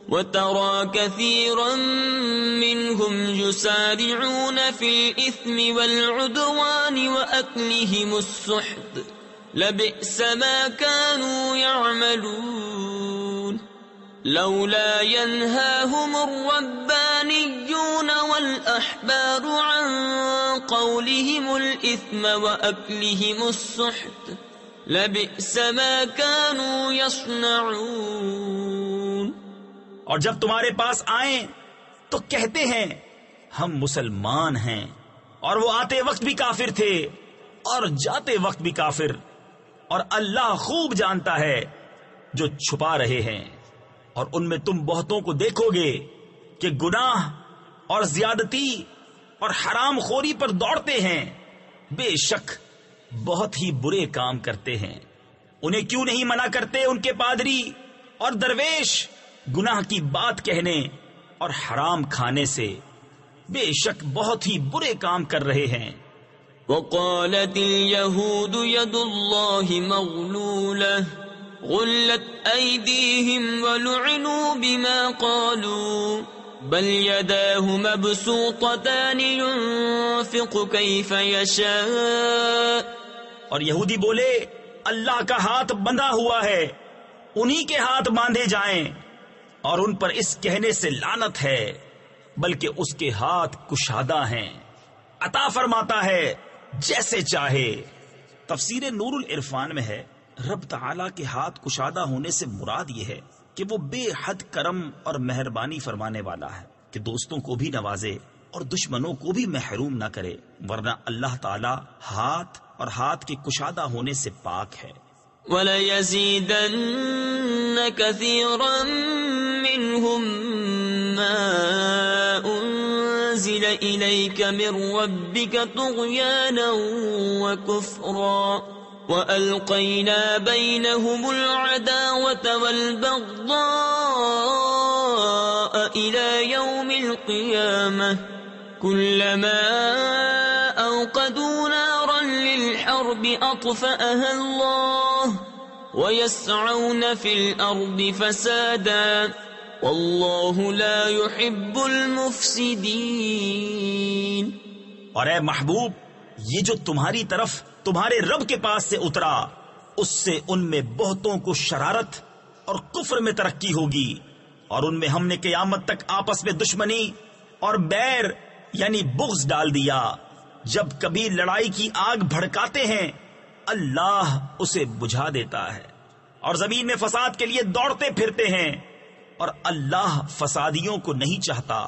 وَتَرَى كَثِيرًا مِّنْهُمْ يُسَارِعُونَ فِي الْإِثْمِ وَالْعُدْوَانِ وَأَكْلِهِمُ السُّحْتَ لَبِئْسَ مَا كَانُوا يَعْمَلُونَ لَوْلَا يَنْهَاهُمُ الرَّبَّانِيُّونَ وَالْأَحْبَارُ عَنْ قَوْلِهِمُ الْإِثْمَ وَأَكْلِهِمُ السُّحْتَ لَبِئْسَ مَا كَانُوا يَصْنَعُونَ۔ اور جب تمہارے پاس آئیں تو کہتے ہیں ہم مسلمان ہیں، اور وہ آتے وقت بھی کافر تھے اور جاتے وقت بھی کافر، اور اللہ خوب جانتا ہے جو چھپا رہے ہیں۔ اور ان میں تم بہتوں کو دیکھو گے کہ گناہ اور زیادتی اور حرام خوری پر دوڑتے ہیں، بے شک بہت ہی برے کام کرتے ہیں۔ انہیں کیوں نہیں منع کرتے ان کے پادری اور درویش گناہ کی بات کہنے اور حرام کھانے سے؟ بے شک بہت ہی برے کام کر رہے ہیں۔ وقالت اليهود يد الله مغلولة غلت أيديهم ولعنوا بما قالوا بل يداه مبسوطتان ينفق كيف يشاء۔ اور یہودی بولے اللہ کا ہاتھ بندھا ہوا ہے، انہی کے ہاتھ باندھے جائیں، اور ان پر اس کہنے سے لعنت ہے، بلکہ اس کے ہاتھ کشادہ ہیں، عطا فرماتا ہے جیسے چاہے۔ تفسیر نور العرفان میں ہے رب تعالی کے ہاتھ کشادہ ہونے سے مراد یہ ہے کہ وہ بے حد کرم اور مہربانی فرمانے والا ہے کہ دوستوں کو بھی نوازے اور دشمنوں کو بھی محروم نہ کرے، ورنہ اللہ تعالی ہاتھ اور ہاتھ کے کشادہ ہونے سے پاک ہے۔ وَلَيَزِيدَنَّ كَثِيرًا مِّنْهُمْ مَا أُنزِلَ إِلَيْكَ مِن رَّبِّكَ طُغْيَانًا وَكُفْرًا وَأَلْقَيْنَا بَيْنَهُمُ الْعَدَاوَةَ وَالْبَغْضَاءَ إِلَى يَوْمِ الْقِيَامَةِ كُلَّمَا أَوْقَدُوا نَارًا لِلْحَرْبِ أَطْفَأَهَا اللَّهُ وَيَسْعَوْنَ فِي الْأَرْضِ فَسَادًا وَاللَّهُ لَا يُحِبُّ الْمُفْسِدِينَ۔ اور اے محبوب، یہ جو تمہاری طرف تمہارے رب کے پاس سے اترا، اس سے ان میں بہتوں کو شرارت اور کفر میں ترقی ہوگی، اور ان میں ہم نے قیامت تک آپس میں دشمنی اور بیر یعنی بغض ڈال دیا۔ جب کبھی لڑائی کی آگ بھڑکاتے ہیں اللہ اسے بجھا دیتا ہے، اور زمین میں فساد کے لیے دوڑتے پھرتے ہیں، اور اللہ فسادیوں کو نہیں چاہتا۔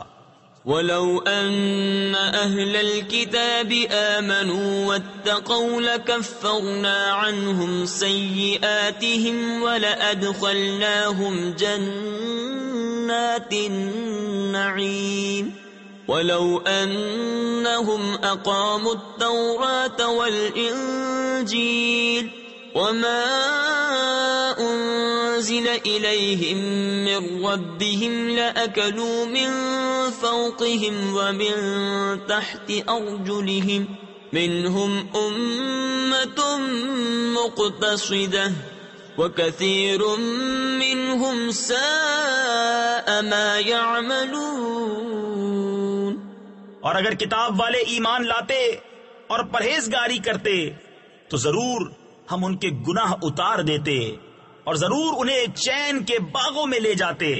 وَلَوْ أَنَّ أَهْلَ الْكِتَابِ آمَنُوا وَاتَّقَوْا لَكَفَّرْنَا عَنْهُمْ سَيِّئَاتِهِمْ وَلَأَدْخَلْنَاهُمْ جَنَّاتِ النَّعِيمِ وَلَوْ أَنَّهُمْ أَقَامُوا التَّوْرَاةَ وَالْإِنْجِيلَ وَمَا أُنزِلَ إِلَيْهِم مِّن رَّبِّهِمْ لَأَكَلُوا مِن فَوْقِهِمْ وَمِن تَحْتِ أَرْجُلِهِم مِّنْهُمْ أُمَّةٌ مُّقْتَصِدَةٌ وَكَثِيرٌ مِّنْهُمْ سَاءَ مَا يَعْمَلُونَ۔ اور اگر کتاب والے ایمان لاتے اور پرہیزگاری کرتے تو ضرور ہم ان کے گناہ اتار دیتے، اور ضرور انہیں چین کے باغوں میں لے جاتے،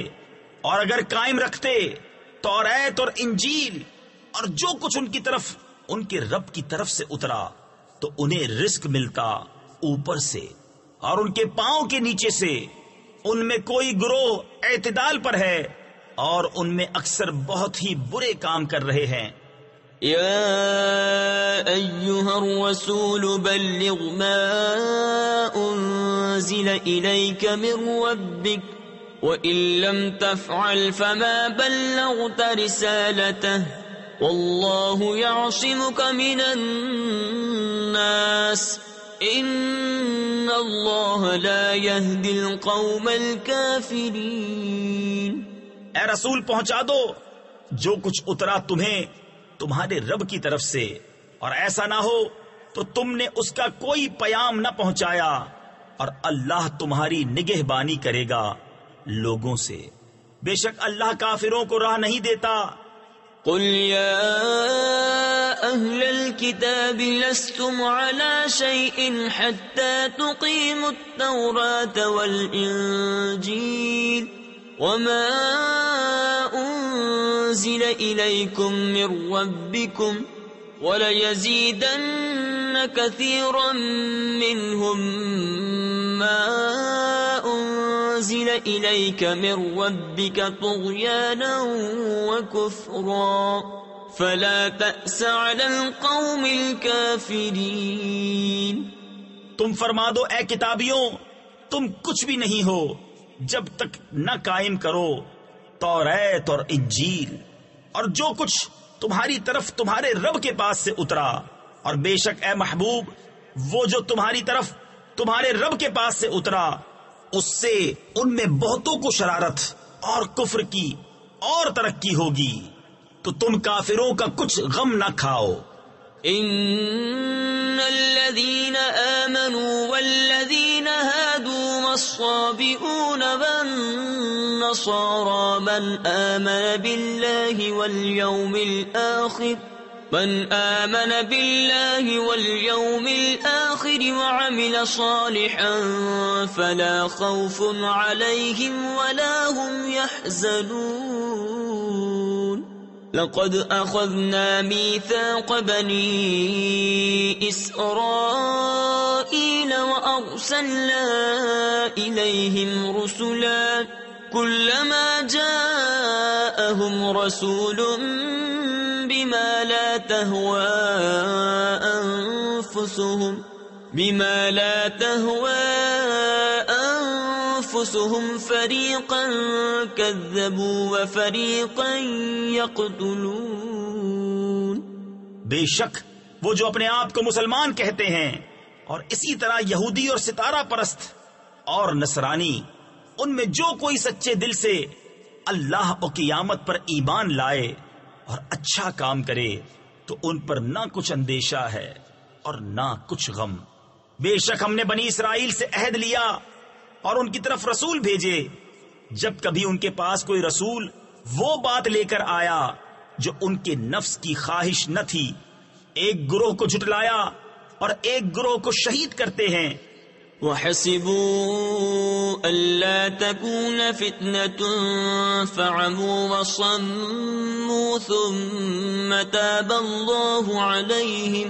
اور اگر قائم رکھتے توریت اور انجیل اور جو کچھ ان کی طرف ان کے رب کی طرف سے اترا تو انہیں رزق ملتا اوپر سے اور ان کے پاؤں کے نیچے سے، ان میں کوئی گروہ اعتدال پر ہے اور ان میں اکثر بہت ہی برے کام کر رہے ہیں۔ يا أيها الرسول بلغ ما أنزل إليك من ربك وإن لم تفعل فما بلغت رسالته والله يعصمك من الناس إن الله لا يهدي القوم الكافرين۔ اے رسول پہنچا دو جو کچھ اترا تمہیں تمہارے رب کی طرف سے، اور ایسا نہ ہو تو تم نے اس کا کوئی پیام نہ پہنچایا، اور اللہ تمہاری نگہبانی کرے گا لوگوں سے، بے شک اللہ کافروں کو راہ نہیں دیتا۔ قل يا أهل الكتاب لستم على شيء حتى تقيموا التوراة والإنجيل وما أنزل إليكم من ربكم وليزيدن كثيرا منهم ما أنزل إليك من ربك طغيانا وكفرا فلا تأس على القوم الكافرين۔ تم فرما دو اے کتابیوں، تم کچھ بھی نہیں ہو جب تک نہ قائم کرو توریت اور انجیل اور جو کچھ تمہاری طرف تمہارے رب کے پاس سے اترا، اور بے شک اے محبوب وہ جو تمہاری طرف تمہارے رب کے پاس سے اترا اس سے ان میں بہتوں کو شرارت اور کفر کی اور ترقی ہوگی، تو تم کافروں کا کچھ غم نہ کھاؤ۔ ان الذين آمنوا والذين هادوا والصابئون والنصارى من آمن بالله واليوم الآخر وعمل صالحا فلا خوف عليهم ولا هم يحزنون۔ لقد أخذنا ميثاق بني إسرائيل وأرسلنا إليهم رسلا كلما جاءهم رسول بما لا تهوى أنفسهم فريقا كذبوا وفريقا يقتلون۔ بے شک وہ جو اپنے آپ کو مسلمان کہتے ہیں اور اسی طرح یہودی اور ستارہ پرست اور نصرانی، ان میں جو کوئی سچے دل سے اللہ و قیامت پر ایمان لائے اور اچھا کام کرے تو ان پر نہ کچھ اندیشہ ہے اور نہ کچھ غم۔ بے شک ہم نے بنی اسرائیل سے عہد لیا اور ان کی طرف رسول بھیجے، جب کبھی ان کے پاس کوئی رسول وہ بات لے کر آیا جو ان کے نفس کی خواہش نہ تھی، ایک گروہ کو جھٹلایا اور ایک گروہ کو شہید کرتے ہیں۔ وَحَسِبُوا أَلَّا تَكُونَ فِتْنَةٌ فَعَمُوا وَصَمُّوا ثُمَّ تَابَ اللَّهُ عَلَيْهِمْ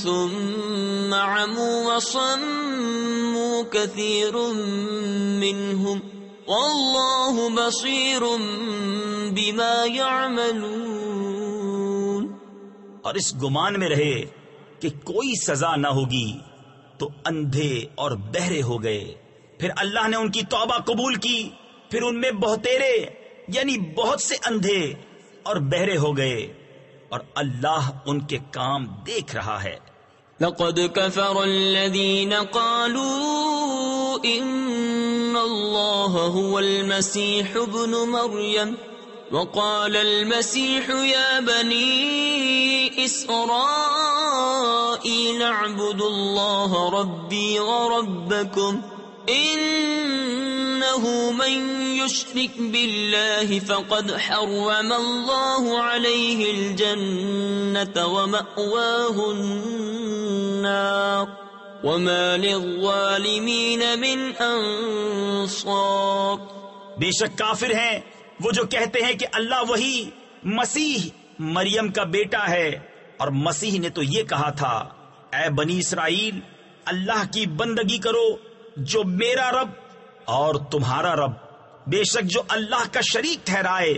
ثُمَّ عَمُوا وَصَمُّوا كَثِيرٌ مِّنْهُمْ وَاللَّهُ بَصِيرٌ بِمَا يَعْمَلُونَ۔ اور اس گمان میں رہے کہ کوئی سزا نہ ہوگی تو اندھے اور بہرے ہو گئے، پھر اللہ نے ان کی توبہ قبول کی، پھر ان میں بہتیرے یعنی بہت سے اندھے اور بہرے ہو گئے، اور اللہ ان کے کام دیکھ رہا ہے۔ لقد كفر الذين قالوا إن الله هو المسيح ابن مريم وقال المسيح يا بني إسرائيل اعبدوا الله ربي وربكم إنه من يشرك بالله فقد حرم الله عليه الجنة ومأواه النار وما للظالمين من أنصار۔ بے شک کافر ہیں وہ جو کہتے ہیں کہ اللہ وہی مسیح مریم کا بیٹا ہے، اور مسیح نے تو یہ کہا تھا اے بنی اسرائیل اللہ کی بندگی کرو جو میرا رب اور تمہارا رب، بے شک جو اللہ کا شریک ٹھہرائے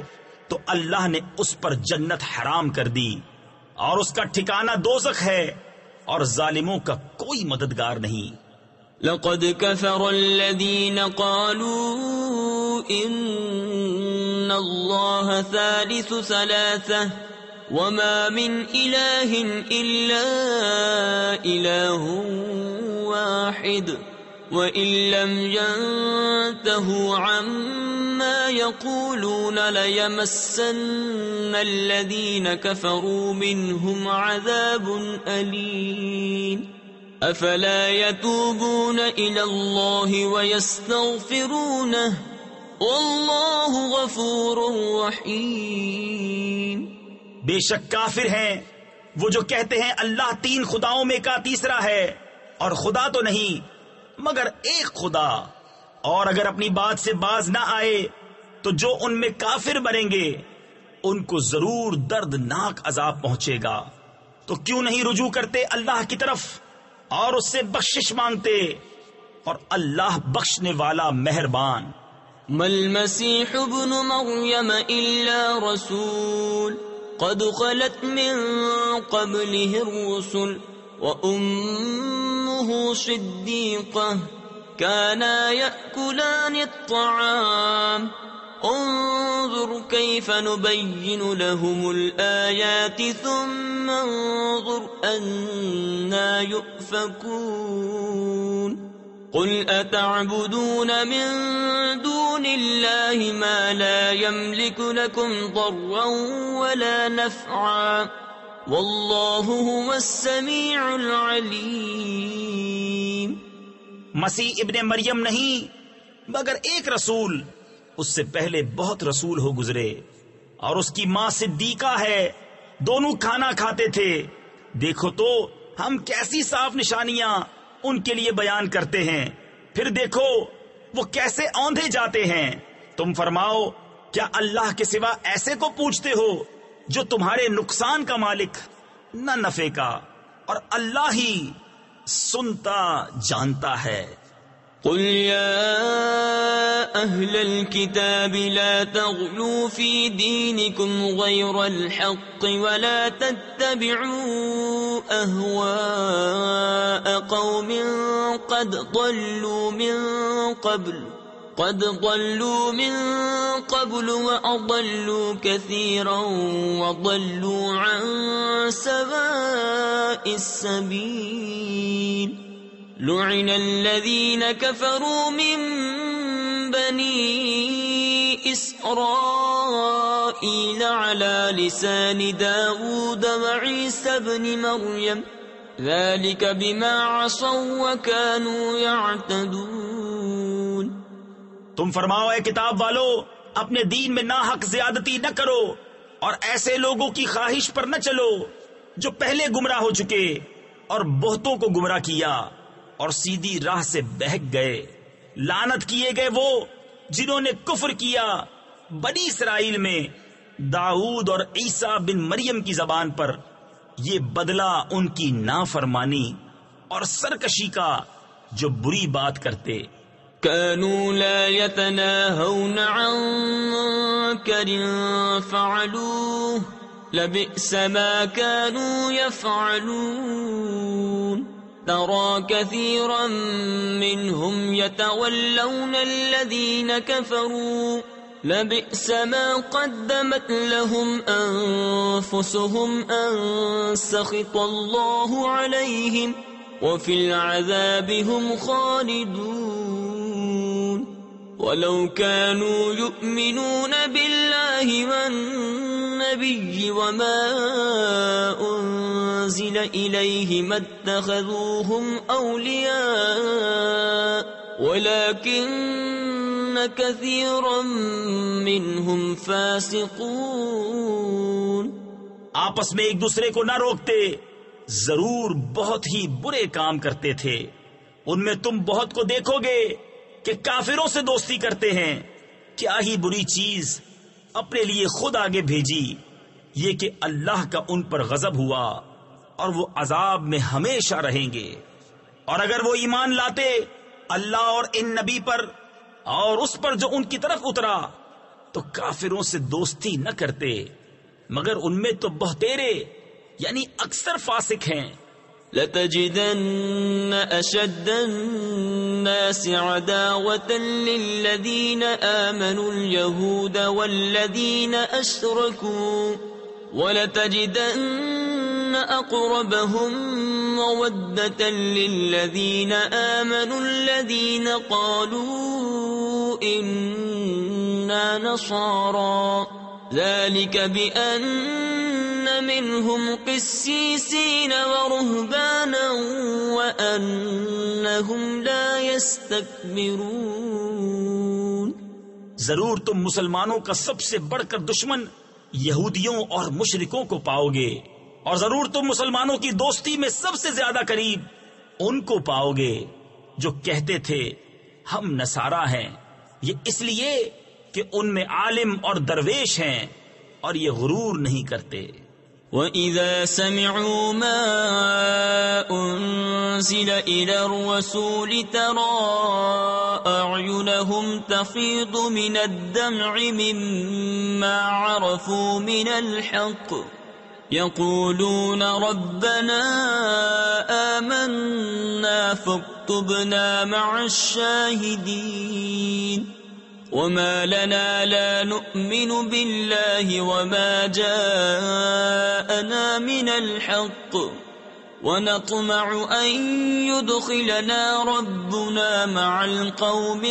تو اللہ نے اس پر جنت حرام کر دی اور اس کا ٹھکانہ دوزخ ہے، اور ظالموں کا کوئی مددگار نہیں۔ لقد كفر الذين قالوا إن الله ثالث ثلاثة وما من إله إلا إله واحد وإن لم ينتهوا عما يقولون ليمسن الذين كفروا منهم عذاب أليم أفلا يتوبون إلى الله ويستغفرونه والله غفور رحيم۔ بے شک کافر ہیں وہ جو کہتے ہیں اللہ تین خداؤں میں کا تیسرا ہے، اور خدا تو نہیں مگر ایک خدا، اور اگر اپنی بات سے باز نہ آئے تو جو ان میں کافر بنیں گے ان کو ضرور دردناک عذاب پہنچے گا۔ تو کیوں نہیں رجوع کرتے اللہ کی طرف اور اس سے بخشش مانگتے، اور اللہ بخشنے والا مہربان۔ ما المسيح ابن مريم إلا رسول قد خلت من قبله الرسل وأمه صديقة كانا يأكلان الطعام انظر كيف نبين لهم الآيات ثم انظر أنا يؤفكون قل أتعبدون من دون الله ما لا يملك لكم ضرا ولا نفعا والله هو السميع العليم۔ مسیح ابن مریم نہیں مگر ایک رسول، اس سے پہلے بہت رسول ہو گزرے، اور اس کی ماں صدیقہ ہے، دونوں کھانا کھاتے تھے۔ دیکھو تو ہم کیسی صاف نشانیاں ان کے لیے بیان کرتے ہیں، پھر دیکھو وہ کیسے اوندھے جاتے ہیں۔ تم فرماؤ کیا اللہ کے سوا ایسے کو پوچھتے ہو جو تمہارے نقصان کا مالک نہ نفع کا، اور اللہ ہی سنتا جانتا ہے۔ قل يا أهل الكتاب لا تغلوا في دينكم غير الحق ولا تتبعوا أهواء قوم قد ضلوا من قبل وأضلوا كثيرا وضلوا عن سواء السبيل لعن الذين كفروا من بني إسرائيل على لسان داود وعيسى بن مريم ذلك بما عصوا وكانوا يعتدون۔ تم فرماؤ اے کتاب والو اپنے دین میں ناحق زیادتی نہ کرو اور ایسے لوگوں کی خواہش پر نہ چلو جو پہلے گمراہ ہو چکے اور بہتوں کو گمراہ کیا اور سیدھی راہ سے بہک گئے۔ لعنت کیے گئے وہ جنہوں نے کفر کیا بنی اسرائیل میں داؤد اور عیسیٰ بن مریم کی زبان پر، یہ بدلہ ان کی نافرمانی اور سرکشی کا جو بری بات کرتے۔ كانوا لا يتناهون عن منكر فعلوه لبئس ما كانوا يفعلون ترى كثيرا منهم يتولون الذين كفروا لبئس ما قدمت لهم أنفسهم أن سخط الله عليهم وفي العذاب هم خالدون ولو كانوا يؤمنون بالله والنبي وما أنزل إليه ما اتخذوهم أولياء ولكن كثيرا منهم فاسقون۔ آپس میں ایک دوسرے کو نہ روکتے، ضرور بہت ہی برے کام کرتے تھے۔ ان میں تم بہت کو دیکھو گے کہ کافروں سے دوستی کرتے ہیں، کیا ہی بری چیز اپنے لیے خود آگے بھیجی، یہ کہ اللہ کا ان پر غضب ہوا اور وہ عذاب میں ہمیشہ رہیں گے، اور اگر وہ ایمان لاتے اللہ اور ان نبی پر اور اس پر جو ان کی طرف اترا تو کافروں سے دوستی نہ کرتے، مگر ان میں تو بہتیرے یعنی اکثر فاسق ہیں۔ لَتَجِدَنَّ أَشَدَّ النَّاسِ عَدَاوَةً لِلَّذِينَ آمَنُوا الْيَهُودَ وَالَّذِينَ أَشْرَكُوا وَلَتَجِدَنَّ أَقْرَبَهُم مَّوَدَّةً لِلَّذِينَ آمَنُوا الَّذِينَ قَالُوا إِنَّا نَصَارَىٰ ذَلِكَ بِأَنَّ مِنْهُمْ قِسِّيسِينَ وَرُهْبَانًا وَأَنَّهُمْ لَا يَسْتَكْبِرُونَ۔ ضرور تم مسلمانوں کا سب سے بڑھ کر دشمن یہودیوں اور مشرکوں کو پاؤ گے، اور ضرور تم مسلمانوں کی دوستی میں سب سے زیادہ قریب ان کو پاؤ گے جو کہتے تھے ہم نصارہ ہیں، یہ اس لیے کہ ان میں عالم اور درویش ہیں اور یہ غرور نہیں کرتے۔ وَإِذَا سَمِعُوا مَا أُنزِلَ إِلَى الرَّسُولِ تَرَىٰ أَعْيُنَهُمْ تَفِيضُ مِنَ الدَّمْعِ مِمَّا عَرَفُوا مِنَ الْحَقِّ يَقُولُونَ رَبَّنَا آمَنَّا فَاكْتُبْنَا مَعَ الشَّاهِدِينَ۔ وما لنا لا نؤمن بالله وما جاءنا من الحق ونطمع أن يدخلنا ربنا مع القوم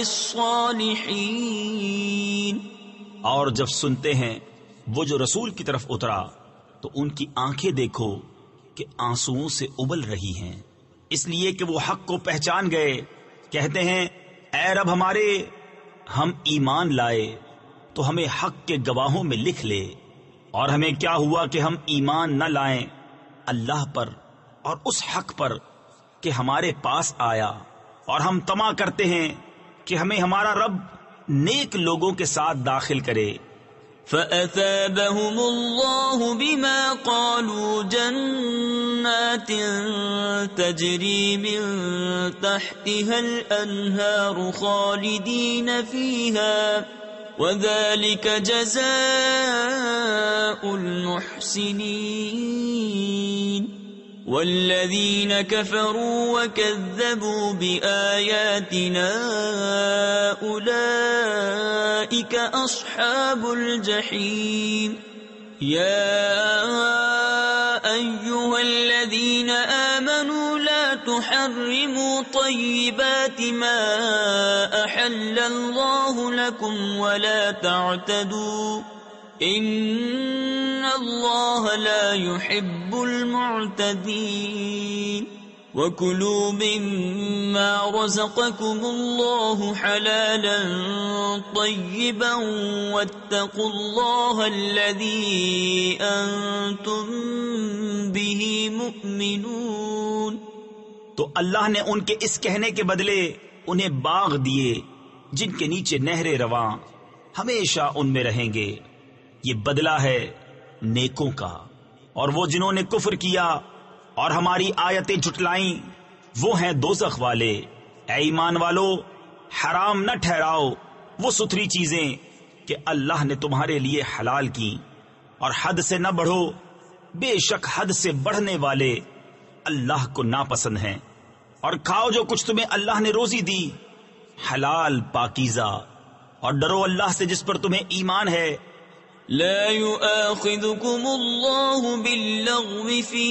الصالحين۔ اور جب سنتے ہیں وہ جو رسول کی طرف اترا تو ان کی آنکھیں دیکھو کہ آنسوؤں سے ابل رہی ہیں، اس لیے کہ وہ حق کو پہچان گئے، کہتے ہیں اے رب ہمارے، ہم ایمان لائے تو ہمیں حق کے گواہوں میں لکھ لے، اور ہمیں کیا ہوا کہ ہم ایمان نہ لائیں اللہ پر اور اس حق پر کہ ہمارے پاس آیا، اور ہم طمع کرتے ہیں کہ ہمیں ہمارا رب نیک لوگوں کے ساتھ داخل کرے۔ فَأَثَابَهُمُ اللَّهُ بِمَا قَالُوا جَنَّاتٍ تَجْرِي مِن تَحْتِهَا الْأَنْهَارُ خَالِدِينَ فِيهَا وَذَلِكَ جَزَاءُ الْمُحْسِنِينَ۔ وَالَّذِينَ كَفَرُوا وَكَذَّبُوا بِآيَاتِنَا أُولَئِكَ أَصْحَابُ الْجَحِيمِ۔ يَا أَيُّهَا الَّذِينَ آمَنُوا لَا تُحَرِّمُوا طَيِّبَاتِ مَا أَحَلَّ اللَّهُ لَكُمْ وَلَا تَعْتَدُوا إِنَّ اللَّهَ لَا يُحِبُّ الْمُعْتَدِينَ۔ وَكُلُوا مِمَّا رَزَقَكُمُ اللَّهُ حَلَالًا طَيِّبًا وَاتَّقُوا اللَّهَ الَّذِي أَنتُم بِهِ مُؤْمِنُونَ۔ تو اللہ نے ان کے اس کہنے کے بدلے انہیں باغ دیے جن کے نیچے نہریں رواں ہمیشہ ان میں رہیں گے، یہ بدلہ ہے نیکوں کا، اور وہ جنہوں نے کفر کیا اور ہماری آیتیں جھٹلائیں وہ ہیں دوزخ والے۔ اے ایمان والو، حرام نہ ٹھہراؤ وہ ستھری چیزیں کہ اللہ نے تمہارے لیے حلال کی، اور حد سے نہ بڑھو، بے شک حد سے بڑھنے والے اللہ کو ناپسند ہیں، اور کھاؤ جو کچھ تمہیں اللہ نے روزی دی حلال پاکیزہ، اور ڈرو اللہ سے جس پر تمہیں ایمان ہے۔ لا يؤاخذكم الله باللغو في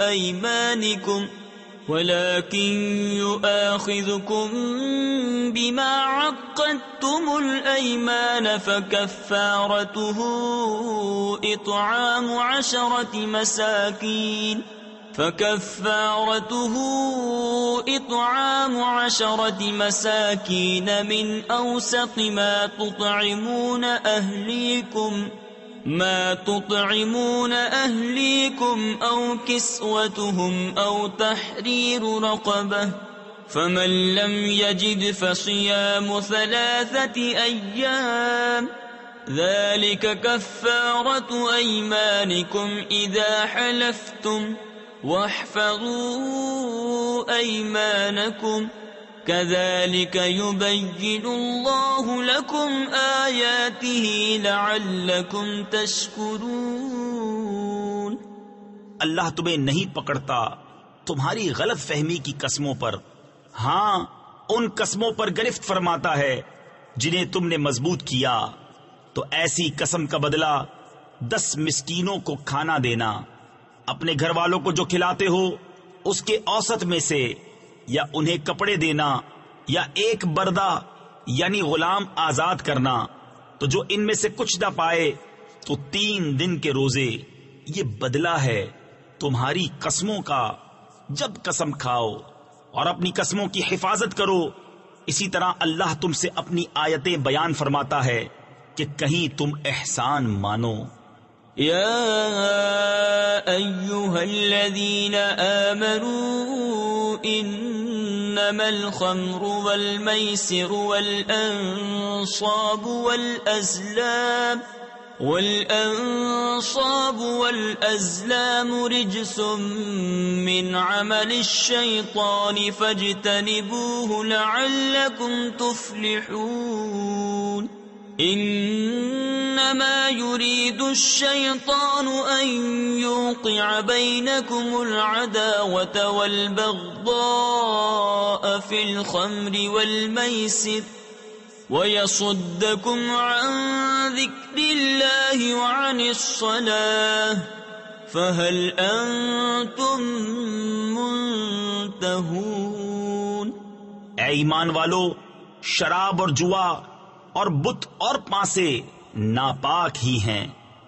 أيمانكم ولكن يؤاخذكم بما عقدتم الأيمان فكفارته إطعام عشرة مساكين من أوسط ما تطعمون أهليكم أو كسوتهم أو تحرير رقبة، فمن لم يجد فصيام 3 أيام ذلك كفارة أيمانكم إذا حلفتم، واحفظوا أيمانكم كذلك يبين الله لكم آياته لعلكم تشكرون۔ اللہ تمہیں نہیں پکڑتا تمہاری غلط فہمی کی قسموں پر، ہاں ان قسموں پر گرفت فرماتا ہے جنہیں تم نے مضبوط کیا، تو ایسی قسم کا بدلہ 10 مسکینوں کو کھانا دینا، اپنے گھر والوں کو جو کھلاتے ہو اس کے اوسط میں سے، یا انہیں کپڑے دینا، یا ایک بردہ یعنی غلام آزاد کرنا، تو جو ان میں سے کچھ نہ پائے تو 3 دن کے روزے۔ یہ بدلہ ہے تمہاری قسموں کا جب قسم کھاؤ، اور اپنی قسموں کی حفاظت کرو۔ اسی طرح اللہ تم سے اپنی آیتیں بیان فرماتا ہے کہ کہیں تم احسان مانو۔ یا ایھا الذین آمنوا انما الخمر والمیسر والأنصاب والأزلام رجس من عمل الشيطان فاجتنبوه لعلكم تفلحون۔ إنما يريد الشيطان أن يوقع بينكم العداوة والبغضاء في الخمر والميسر وَيَصُدَّكُمْ عَنْ ذِكْرِ اللَّهِ وَعَنِ الصَّلَاةِ فَهَلْ أَنْتُمْ مُنْتَهُونَ۔ اے ایمان والو، شراب اور جوا اور بت اور پانسے ناپاک ہی ہیں،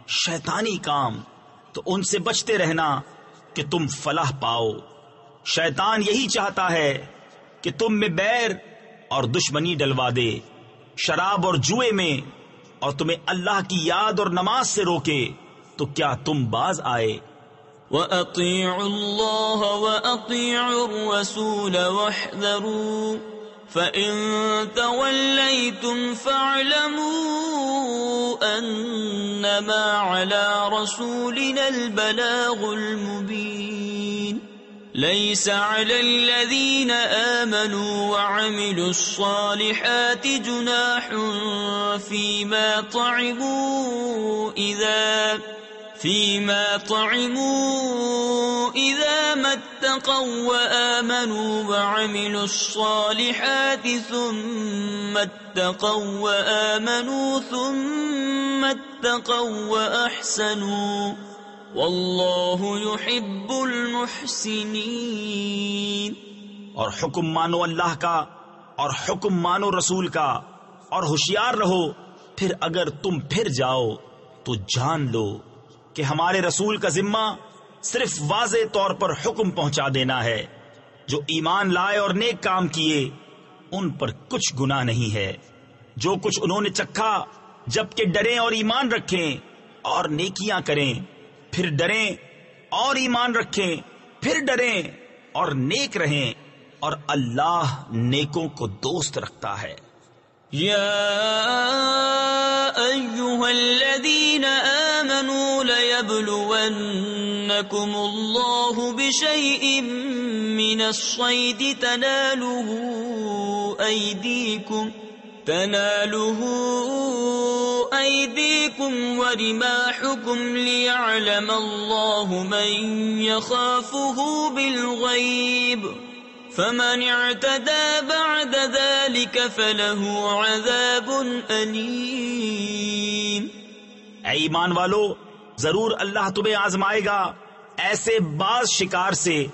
شیطانی کام، تو ان سے بچتے رہنا کہ تم فلاح پاؤ۔ شیطان یہی چاہتا ہے کہ تم میں بیر اور دشمنی ڈلوا دے شراب اور جوئے میں، اور تمہیں اللہ کی یاد اور نماز سے روکے، تو کیا تم باز آئے؟ وَأَطِيعُوا اللَّهَ وَأَطِيعُوا الرَّسُولَ وَاحْذَرُوا فَإِن تَوَلَّيْتُمْ فَاعْلَمُوا أَنَّمَا عَلَى رَسُولِنَا الْبَلَاغُ الْمُبِينُ۔ ليس على الذين آمنوا وعملوا الصالحات جناح فيما طعموا إذا ما اتقوا وآمنوا وعملوا الصالحات ثم اتقوا وآمنوا ثم اتقوا وأحسنوا واللہ یحب المحسنین۔ اور حکم مانو اللہ کا اور حکم مانو رسول کا، اور ہوشیار رہو، پھر اگر تم پھر جاؤ تو جان لو کہ ہمارے رسول کا ذمہ صرف واضح طور پر حکم پہنچا دینا ہے۔ جو ایمان لائے اور نیک کام کیے ان پر کچھ گناہ نہیں ہے۔ جو کچھ انہوں نے چکھا جبکہ ڈریں اور ایمان رکھیں اور نیکیاں کریں، پھر ڈریں اور ایمان رکھیں، پھر ڈریں اور نیک رہیں، اور اللہ نیکوں کو دوست رکھتا ہے۔ یا ایھا الذین آمنوا ليبلونکم اللہ بشیء من الصید تنالہ ایدیکم ورماحکم لیعلم اللہ من یخافہ بالغیب فمن اعتدى بعد ذلك فلہ عذاب علیم۔ اے ایمان والو، ضرور اللہ تمہیں آزمائے گا ایسے بعض شکار سے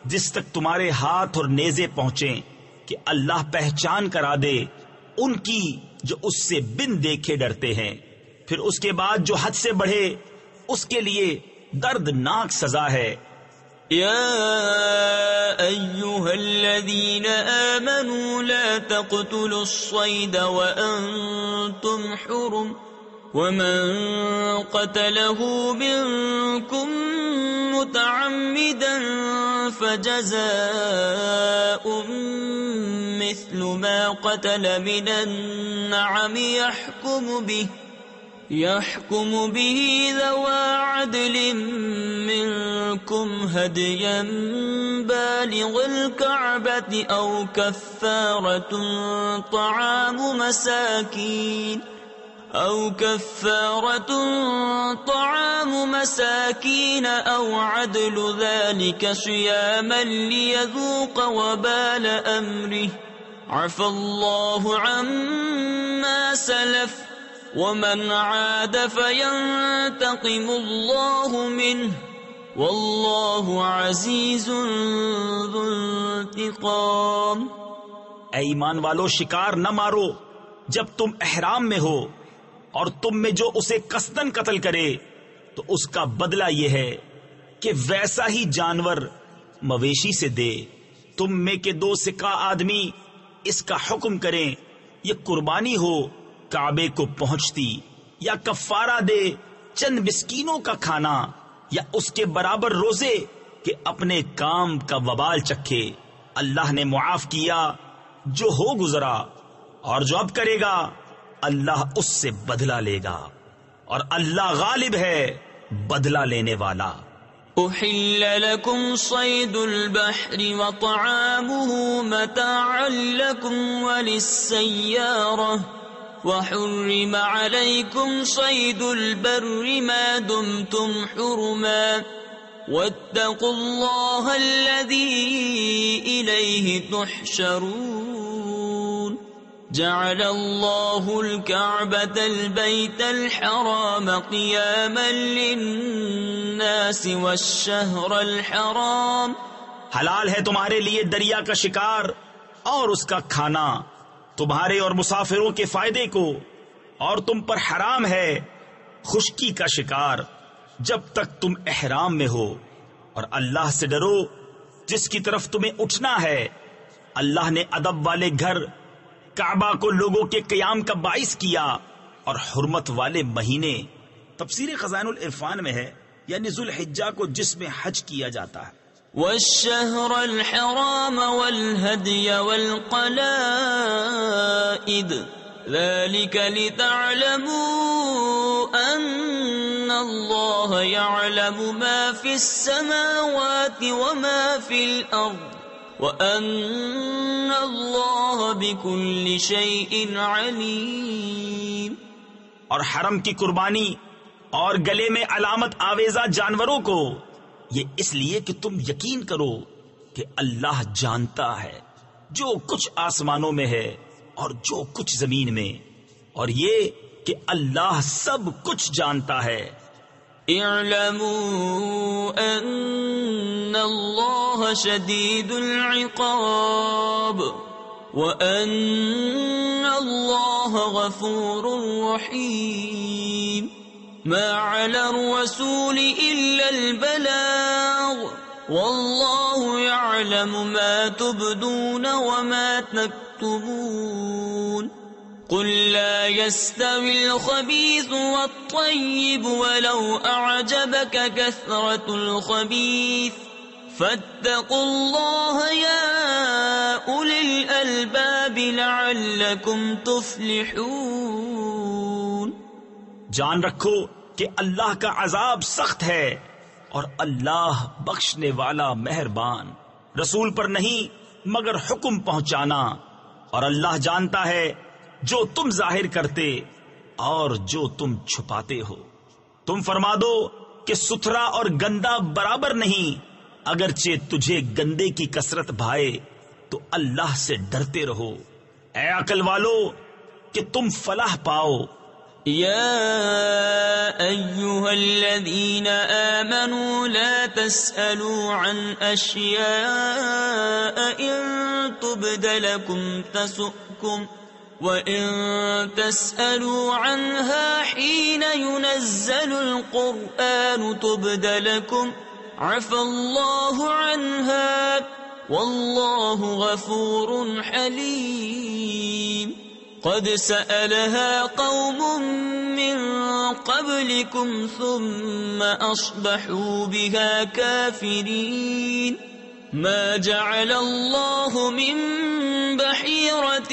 جس تک تمہارے ہاتھ اور نیزے پہنچیں، کہ اللہ پہچان کرا دے ان کی جو اس سے بن دیکھے ڈرتے ہیں، پھر اس کے بعد جو حد سے بڑھے اس کے لیے دردناک سزا ہے۔ یا ایھا الذین آمنوا لا تقتلوا الصید وانتم حرم ومن قتله منكم متعمدا فجزاء مثل ما قتل من النعم يحكم به ذوى عدل منكم هديا بالغ الكعبة أو كفارة طعام مساكين أو عدل ذلك صياما ليذوق وبال أمره عفى الله عما سلف ومن عاد فينتقم الله منه واللہ عزیز ذو انتقام۔ اے ایمان والو، شکار نہ مارو جب تم احرام میں ہو، اور تم میں جو اسے قصدن قتل کرے تو اس کا بدلہ یہ ہے کہ ویسا ہی جانور مویشی سے دے۔ تم میں کے 2 سکہ آدمی اس کا حکم کریں، یہ قربانی ہو کعبے کو پہنچتی، یا کفارہ دے چند مسکینوں کا کھانا، یا اس کے برابر روزے کہ اپنے کام کا وبال چکھے۔ اللہ نے معاف کیا جو ہو گزرا، اور جو اب کرے گا اللہ اس سے بدلہ لے گا، اور اللہ غالب ہے بدلہ لینے والا۔ أحل لكم صيد البحر وطعامه متاعا لكم وللسيارة وحرم عليكم صيد البر ما دمتم حرما واتقوا الله الذي إليه تحشرون جعل الله الكعبة البيت الحرام قياما للناس والشهر الحرام۔ حلال ہے تمہارے لیے دریا کا شکار اور اس کا کھانا تمہارے اور مسافروں کے فائدے کو، اور تم پر حرام ہے خشکی کا شکار جب تک تم احرام میں ہو، اور اللہ سے ڈرو جس کی طرف تمہیں اٹھنا ہے۔ اللہ نے ادب والے گھر کعبہ کو لوگوں کے قیام کا باعث کیا، اور حرمت والے مہینے تفسیر خزائن العرفان میں ہے، یعنی ذو الحجہ کو جس میں حج کیا جاتا ہے۔ والشهر الحرام والهدي والقلائد ذلك لتعلموا أن الله يعلم ما في السماوات وما في الأرض وَأَنَّ اللَّهَ بِكُلِّ شَيْءٍ عَلِيمٌ۔ اور حرم کی قربانی اور گلے میں علامت آویزہ جانوروں کو یہ اس لیے کہ تم یقین کرو کہ اللہ جانتا ہے جو کچھ آسمانوں میں ہے اور جو کچھ زمین میں، اور یہ کہ اللہ سب کچھ جانتا ہے۔ اعلموا ان اللہ شدید العقاب وان اللہ غفور رحیم۔ ما علی الرسول الا البلاغ واللہ یعلم ما تبدون وما تکتمون۔ قل لا يستوي الخبيث والطيب ولو أعجبك كثرة الخبيث فاتقوا الله يا أولي الألباب لعلكم تفلحون۔ جان رکھو کہ اللہ کا عذاب سخت ہے اور اللہ بخشنے والا مہربان۔ رسول پر نہیں مگر حکم پہنچانا، اور اللہ جانتا ہے جو تم ظاہر کرتے اور جو تم چھپاتے ہو۔ تم فرما دو کہ ستھرا اور گندا برابر نہیں، اگرچہ تجھے گندے کی کثرت بھائے تو اللہ سے ڈرتے رہو، اے عقل والو کہ تم فلاح پاؤ۔ یا ایھا الذین آمنوا لا تسألوا عن اشیاء ان تبد لکم تسؤکم وَإِن تَسْأَلُوا عَنْهَا حِينَ يُنَزَّلُ الْقُرْآنُ تُبْدَ لَكُمْ عَفَا اللَّهُ عَنْهَا وَاللَّهُ غَفُورٌ حَلِيمٌ۔ قَدْ سَأَلَهَا قَوْمٌ مِّن قَبْلِكُمْ ثُمَّ أَصْبَحُوا بِهَا كَافِرِينَ۔ ما جعل الله من بحيرة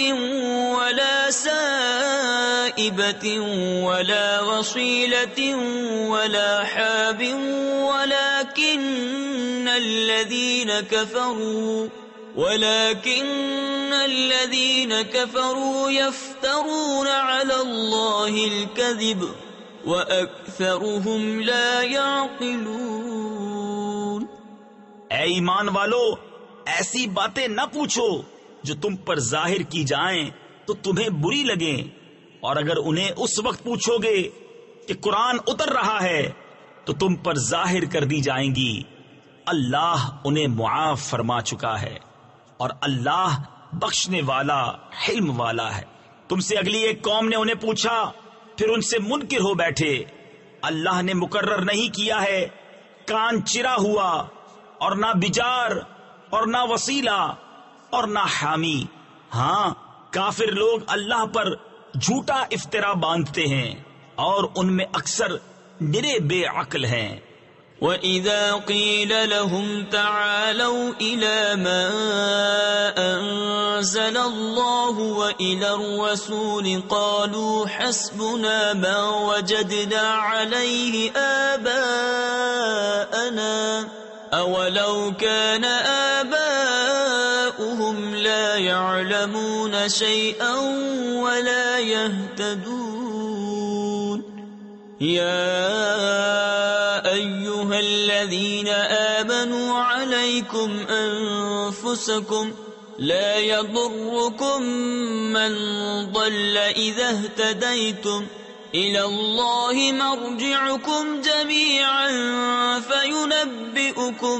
ولا سائبة سائبة ولا وصيلة ولا حاب ولكن الذين كفروا يفترون على الله الكذب وأكثرهم لا يعقلون۔ اے ایمان والو، ایسی باتیں نہ پوچھو جو تم پر ظاہر کی جائیں تو تمہیں بری لگیں، اور اگر انہیں اس وقت پوچھو گے کہ قرآن اتر رہا ہے تو تم پر ظاہر کر دی جائیں گی۔ اللہ انہیں معاف فرما چکا ہے، اور اللہ بخشنے والا حلم والا ہے۔ تم سے اگلی ایک قوم نے انہیں پوچھا، پھر ان سے منکر ہو بیٹھے۔ اللہ نے مقرر نہیں کیا ہے کان چرا ہوا، اور نہ بجار، اور نہ وسیلہ، اور نہ حامی۔ ہاں، کافر لوگ اللہ پر جھوٹا افطرا باندھتے ہیں، اور ان میں اکثر نرے بے عقل ہیں۔ وَإِذَا قِيلَ لَهُمْ تَعَالَوْا إِلَى مَا أَنزَلَ اللَّهُ وَإِلَى الرَّسُولِ قَالُوا حَسْبُنَا مَا وَجَدْنَا عَلَيْهِ آبَاءَنَا أَوَلَوْ كَانَ آبَاؤُهُمْ لَا يَعْلَمُونَ شَيْئًا وَلَا يَهْتَدُونَ۔ يَا أَيُّهَا الَّذِينَ آمَنُوا عَلَيْكُمْ أَنفُسَكُمْ لَا يَضُرُّكُمْ مَنْ ضَلَّ إِذَا اهْتَدَيْتُمْ إِلَى اللَّهِ مَرْجِعُكُمْ جَمِيعًا فَيُنَبِّئُكُمْ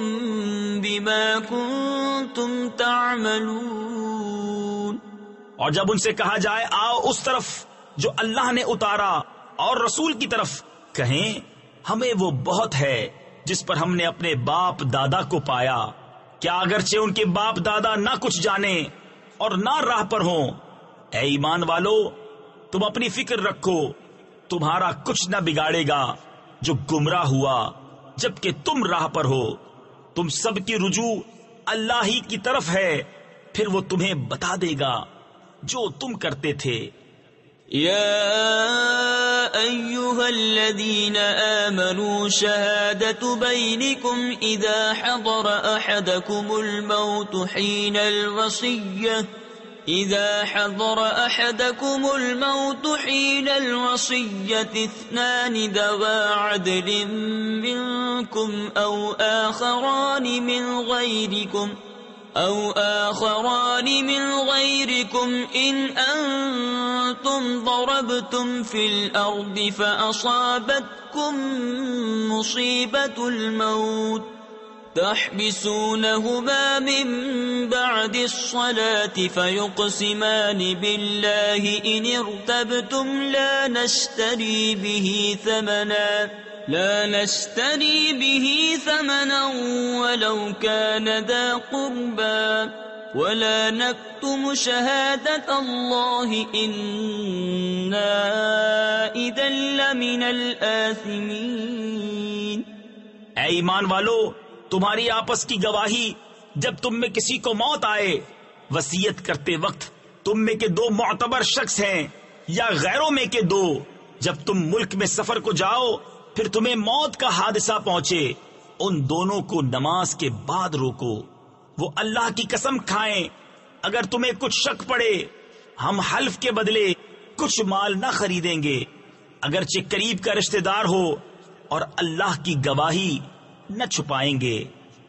بِمَا كُنْتُمْ تَعْمَلُونَ۔ اور جب ان سے کہا جائے آؤ اس طرف جو اللہ نے اتارا اور رسول کی طرف، کہیں ہمیں وہ بہت ہے جس پر ہم نے اپنے باپ دادا کو پایا، کیا اگرچہ ان کے باپ دادا نہ کچھ جانے اور نہ راہ پر ہوں۔ اے ایمان والو، تم اپنی فکر رکھو، تمہارا کچھ نہ بگاڑے گا جو گمراہ ہوا جبکہ تم راہ پر ہو۔ تم سب کی رجوع اللہ ہی کی طرف ہے، پھر وہ تمہیں بتا دے گا جو تم کرتے تھے۔ يا أيها الذين آمنوا شهادة بينكم إذا حضر أحدكم الموت حين الوصية اثنان ذوى عدل منكم أو آخران من غيركم إن أنتم ضربتم في الأرض فأصابتكم مصيبة الموت تحبسونهما من بعد الصلاة فيقسمان بالله إن ارتبتم لا نشتري به ثمنا ولو كان ذا قربى ولا نكتم شهادة الله إنا إذا لمن الآثمين۔ اے ایمان والو، تمہاری آپس کی گواہی جب تم میں کسی کو موت آئے، وصیت کرتے وقت تم میں کے دو معتبر شخص ہیں یا غیروں میں کے دو، جب تم ملک میں سفر کو جاؤ پھر تمہیں موت کا حادثہ پہنچے، ان دونوں کو نماز کے بعد روکو، وہ اللہ کی قسم کھائیں اگر تمہیں کچھ شک پڑے ہم حلف کے بدلے کچھ مال نہ خریدیں گے، اگرچہ قریب کا رشتہ دار ہو، اور اللہ کی گواہی نہ چھپائیں گے،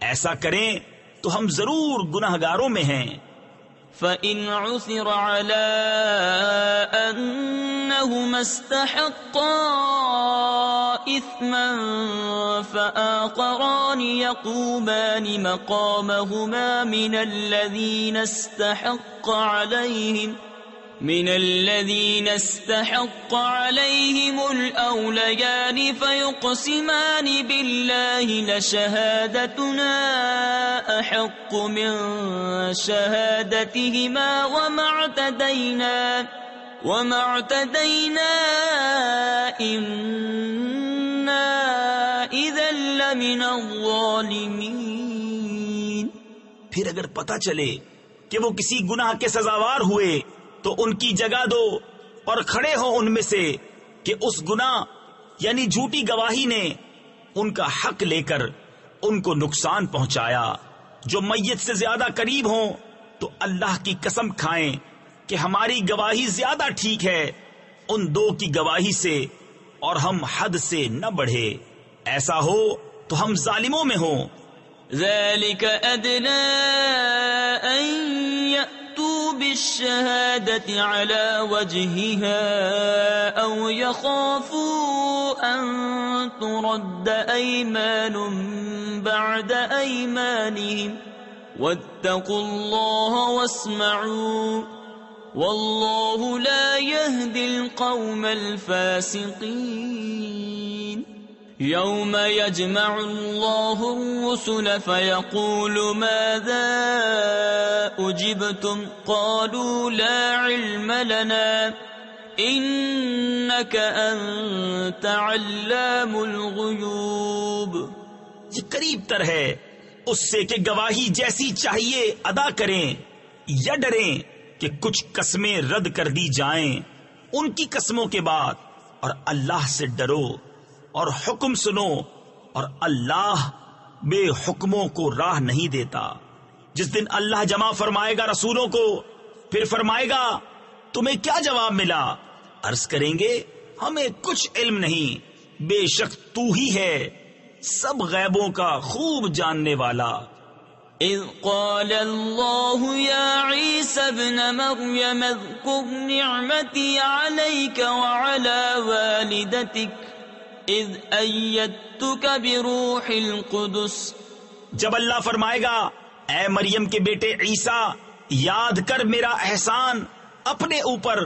ایسا کریں تو ہم ضرور گناہگاروں میں ہیں۔ فَإِنْ عُثِرَ عَلَىٰ أَنَّهُمَا اسْتَحَقَّا إِثْمًا فَآخَرَانِ يَقُومَانِ مَقَامَهُمَا من الذين استحق عليهم الأوليان فيقسمان بالله لشهادتنا أحق من شهادتهما وما اعتدينا إنا إذا لمن الظالمين۔ پھر اگر پتہ چلے کہ وہ کسی گناہ کے سزاوار ہوئے تو ان کی جگہ دو اور کھڑے ہوں ان میں سے کہ اس گناہ یعنی جھوٹی گواہی نے ان کا حق لے کر ان کو نقصان پہنچایا. جو میت سے زیادہ قریب ہوں تو اللہ کی قسم کھائیں کہ ہماری گواہی زیادہ ٹھیک ہے ان دو کی گواہی سے، اور ہم حد سے نہ بڑھے. ایسا ہو تو ہم ظالموں میں ہوں. ذلك أدنى أن يأتوا بالشهادة على وجهها أو يخافوا أن ترد أيمان بعد أيمانهم واتقوا الله واسمعوا والله لا يهدي القوم الفاسقين. يوم يجمع الله الرسل فيقول ماذا أجبتم قالوا لا علم لنا إنك أنت علام الغيوب. یہ قریب تر ہے اس سے کہ گواہی جیسی چاہیے ادا کریں یا ڈریں کہ کچھ قسمیں رد کر دی جائیں ان کی قسموں کے بعد، اور اللہ سے ڈرو اور حکم سنو، اور اللہ بے حکموں کو راہ نہیں دیتا. جس دن اللہ جمع فرمائے گا رسولوں کو، پھر فرمائے گا تمہیں کیا جواب ملا؟ عرض کریں گے ہمیں کچھ علم نہیں، بے شک تو ہی ہے سب غیبوں کا خوب جاننے والا. إذ قال الله يا عيسى ابن مريم اذكر نعمتي عليك وعلى والدتك إذ أيدتك بروح القدس. جب اللہ فرمائے گا اے مریم کے بیٹے عیسیٰ، یاد کر میرا احسان اپنے اوپر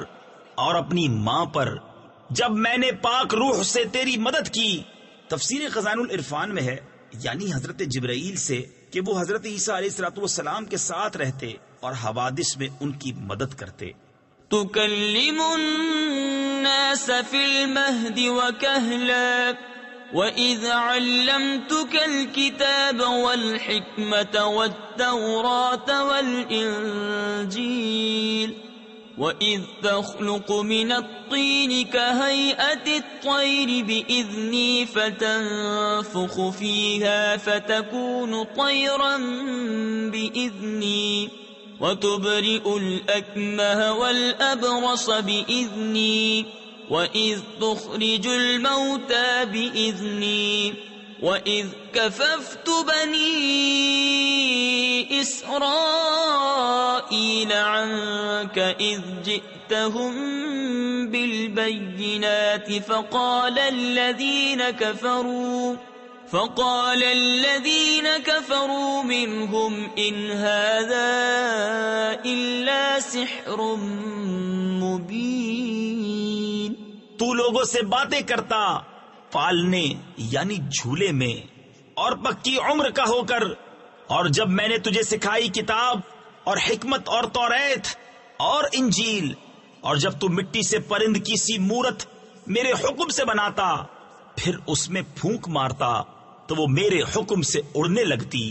اور اپنی ماں پر جب میں نے پاک روح سے تیری مدد کی. تفسیر خزائن العرفان میں ہے یعنی حضرت جبرائیل سے کہ وہ حضرت عیسیٰ علیہ السلام کے ساتھ رہتے اور حوادث میں ان کی مدد کرتے. تكلم الناس في المهد وكهلا وإذ علمتك الكتاب والحكمة والتوراة والإنجيل وإذ تخلق من الطين كهيئة الطير بإذني فتنفخ فيها فتكون طيرا بإذني وتبرئ الأكمه والأبرص بإذني وإذ تخرج الموتى بإذني وإذ كففت بني إسرائيل عنك إذ جئتهم بالبينات فقال الذين كفروا منهم إن هذا إلا سحر مبين. تو لوگوں سے باتیں کرتا پالنے یعنی جھولے میں اور پکی عمر کا ہو کر، اور جب میں نے تجھے سکھائی کتاب اور حکمت اور توریت اور انجیل، اور جب تو مٹی سے پرند کی سی مورت میرے حکم سے بناتا پھر اس میں پھونک مارتا تو وہ میرے حکم سے اڑنے لگتی،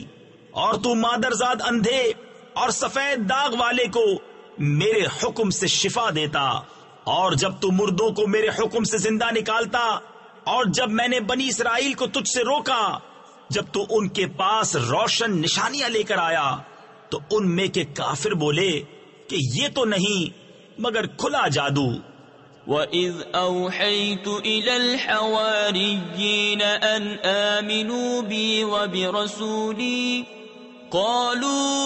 اور تو مادرزاد اندھے اور سفید داغ والے کو میرے حکم سے شفا دیتا، اور جب تو مردوں کو میرے حکم سے زندہ نکالتا، اور جب میں نے بنی اسرائیل کو تجھ سے روکا جب تو ان کے پاس روشن نشانیاں لے کر آیا تو ان میں کے کافر بولے کہ یہ تو نہیں مگر کھلا جادو. وَإِذْ أَوْحَيْتُ إِلَى الْحَوَارِيِّينَ أَنْ آمِنُوا بِي وَبِرَسُولِي قَالُوا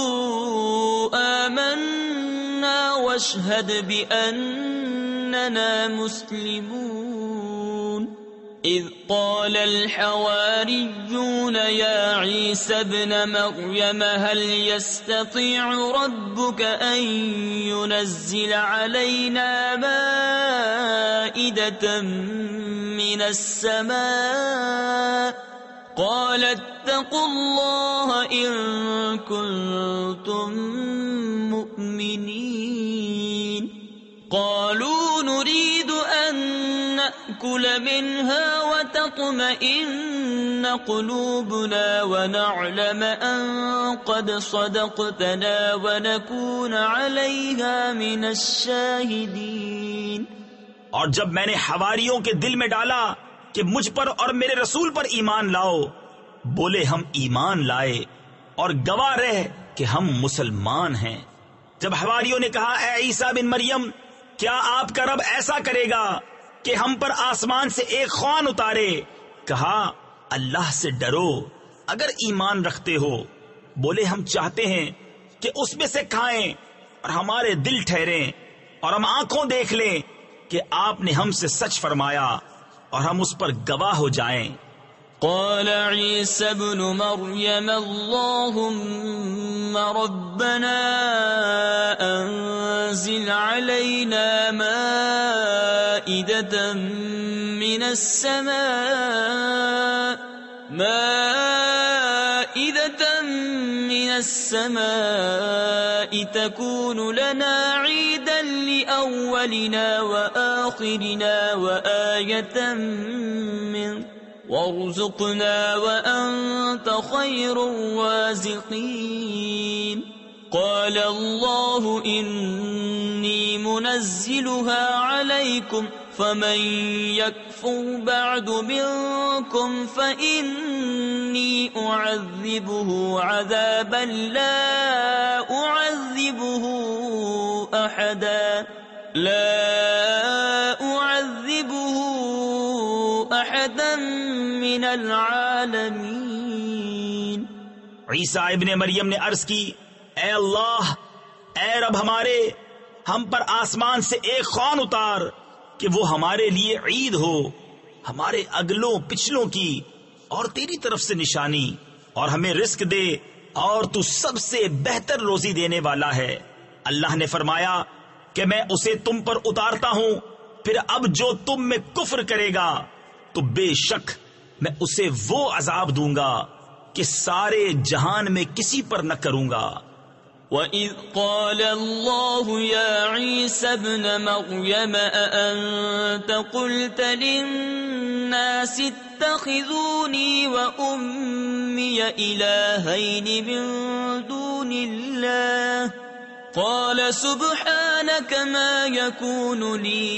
آمَنَّا وَاشْهَدْ بِأَنَّنَا مُسْلِمُونَ. إِذْ قَالَ الْحَوَارِيُّونَ يَا عِيسَى ابْنَ مَرْيَمَ هَلْ يَسْتَطِيعُ رَبُّكَ أَن يُنَزِّلَ عَلَيْنَا مَائِدَةً مِّنَ السَّمَاءِ قَالَ اتَّقُوا اللَّهَ إِن كُنتُم مُّؤْمِنِينَ. قالوا نريد أن نأكل منها وتطمئن قلوبنا ونعلم أن قد صدقتنا ونكون عليها من الشاهدين. اور جب میں نے حواریوں کے دل میں ڈالا کہ مجھ پر اور میرے رسول پر ایمان لاؤ، بولے ہم ایمان لائے اور گواہ رہے کہ ہم مسلمان ہیں۔ جب حواریوں نے کہا اے عیسیٰ بن مریم، کیا آپ کا رب ایسا کرے گا کہ ہم پر آسمان سے ایک خوان اتارے؟ کہا اللہ سے ڈرو اگر ایمان رکھتے ہو۔ بولے ہم چاہتے ہیں کہ اس میں سے کھائیں اور ہمارے دل ٹھہریں اور ہم آنکھوں دیکھ لیں کہ آپ نے ہم سے سچ فرمایا اور ہم اس پر گواہ ہو جائیں۔ قال عيسى ابن مريم اللهم ربنا أنزل علينا مائدة من السماء تكون لنا عيدا لأولنا وآخرنا وآية منك وارزقنا وأنت خير الرازقين قال الله إني منزلها عليكم فمن يكفر بعد منكم فإني أعذبه عذابا لا أعذبه أحدا من العالمین۔ عیسیٰ ابن مریم نے عرض کی اے اللہ، اے رب ہمارے، ہم پر آسمان سے ایک خوان اتار کہ وہ ہمارے لیے عید ہو، ہمارے اگلوں پچھلوں کی اور تیری طرف سے نشانی، اور ہمیں رزق دے اور تو سب سے بہتر روزی دینے والا ہے۔ اللہ نے فرمایا کہ میں اسے تم پر اتارتا ہوں، پھر اب جو تم میں کفر کرے گا تو بے شک میں اسے وہ عذاب دوں گا کہ سارے جہان میں کسی پر نہ کروں گا۔ وَإِذْ قَالَ اللَّهُ يَا عِيسَى ابْنَ مَرْيَمَ أَأَنْتَ قُلْتَ لِلنَّاسِ اتَّخِذُونِي وَأُمِّيَ إِلَٰهَيْنِ مِن دُونِ اللَّهِ قَالَ سُبْحَانَكَ مَا يَكُونُ لِي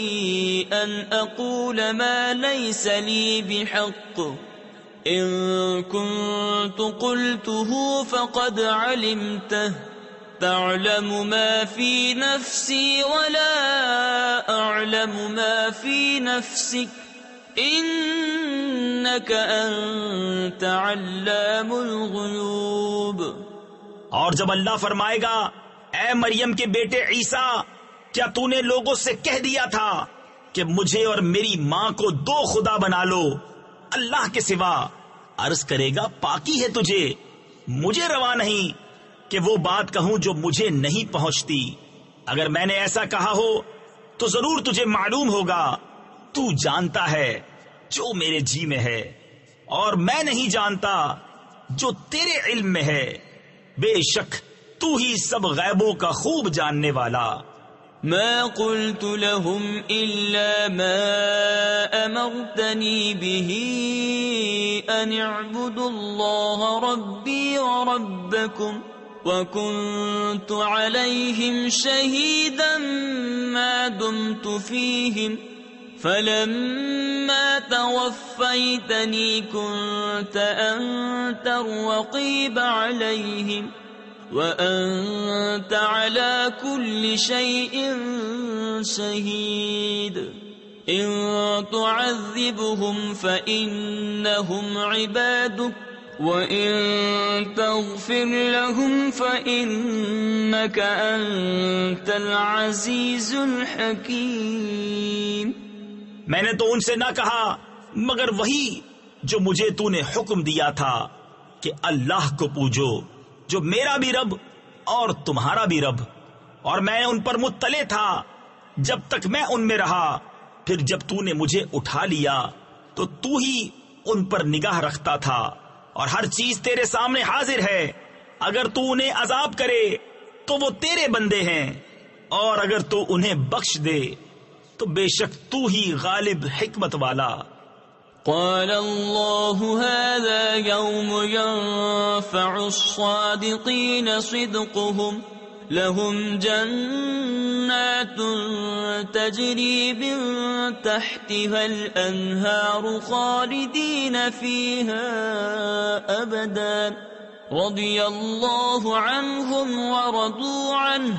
أَنْ أَقُولَ مَا لَيْسَ لِي بِحَقٍّ إِن كُنتُ قُلْتُهُ فَقَدْ عَلِمْتَهُ تعلم ما في نفسي ولا أعلم ما في نفسك إنك أنت علام الغيوب۔ اور جب اللہ فرمائے گا اے مریم کے بیٹے عیسیٰ، کیا تو نے لوگوں سے کہہ دیا تھا کہ مجھے اور میری ماں کو دو خدا بنا لو اللہ کے سوا؟ عرض کرے گا پاکی ہے تجھے، مجھے روا نہیں کہ وہ بات کہوں جو مجھے نہیں پہنچتی۔ اگر میں نے ایسا کہا ہو تو ضرور تجھے معلوم ہوگا، تو جانتا ہے جو میرے جی میں ہے اور میں نہیں جانتا جو تیرے علم میں ہے، بے شک تو ہی سب غیبوں کا خوب جاننے والا۔ ما قلت لهم إلا ما أمرتني به أن اعبدوا الله ربي وربكم وكنت عليهم شهيدا ما دمت فيهم فلما توفيتني كنت أنت الرقيب عليهم وأنت على كل شيء شهيد إن تعذبهم فإنهم عبادك وَإِن تَغْفِرْ لَهُمْ فَإِنَّكَ أَنْتَ الْعَزِيزُ الْحَكِيمُ۔ میں نے تو ان سے نہ کہا مگر وہی جو مجھے تو نے حکم دیا تھا کہ اللہ کو پوجو جو میرا بھی رب اور تمہارا بھی رب، اور میں ان پر مطلع تھا جب تک میں ان میں رہا، پھر جب تو نے مجھے اٹھا لیا تو تو ہی ان پر نگاہ رکھتا تھا، اور ہر چیز تیرے سامنے حاضر ہے۔ اگر تو انہیں عذاب کرے تو وہ تیرے بندے ہیں، اور اگر تو انہیں بخش دے تو بے شک تو ہی غالب حکمت والا۔ قال الله هذا يوم ينفع الصادقين صدقهم لهم جنات تجري من تحتها الأنهار خالدين فيها أبدا رضي الله عنهم ورضوا عنه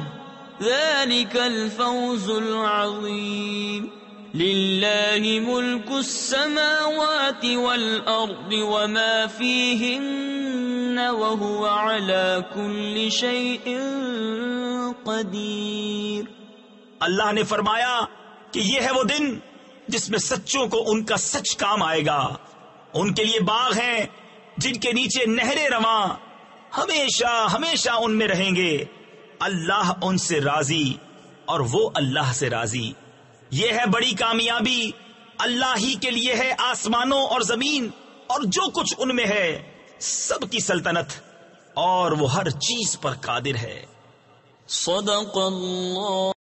ذلك الفوز العظيم لله ملك السماوات والأرض وما فيهن وهو على كل شيء قدیر۔ اللہ نے فرمایا کہ یہ ہے وہ دن جس میں سچوں کو ان کا سچ کام آئے گا۔ ان کے لیے باغ ہیں جن کے نیچے نہریں رواں، ہمیشہ ہمیشہ ان میں رہیں گے۔ اللہ ان سے راضی اور وہ اللہ سے راضی۔ یہ ہے بڑی کامیابی، اللہ ہی کے لیے ہے آسمانوں اور زمین اور جو کچھ ان میں ہے، سب کی سلطنت، اور وہ ہر چیز پر قادر ہے۔ صدق اللہ۔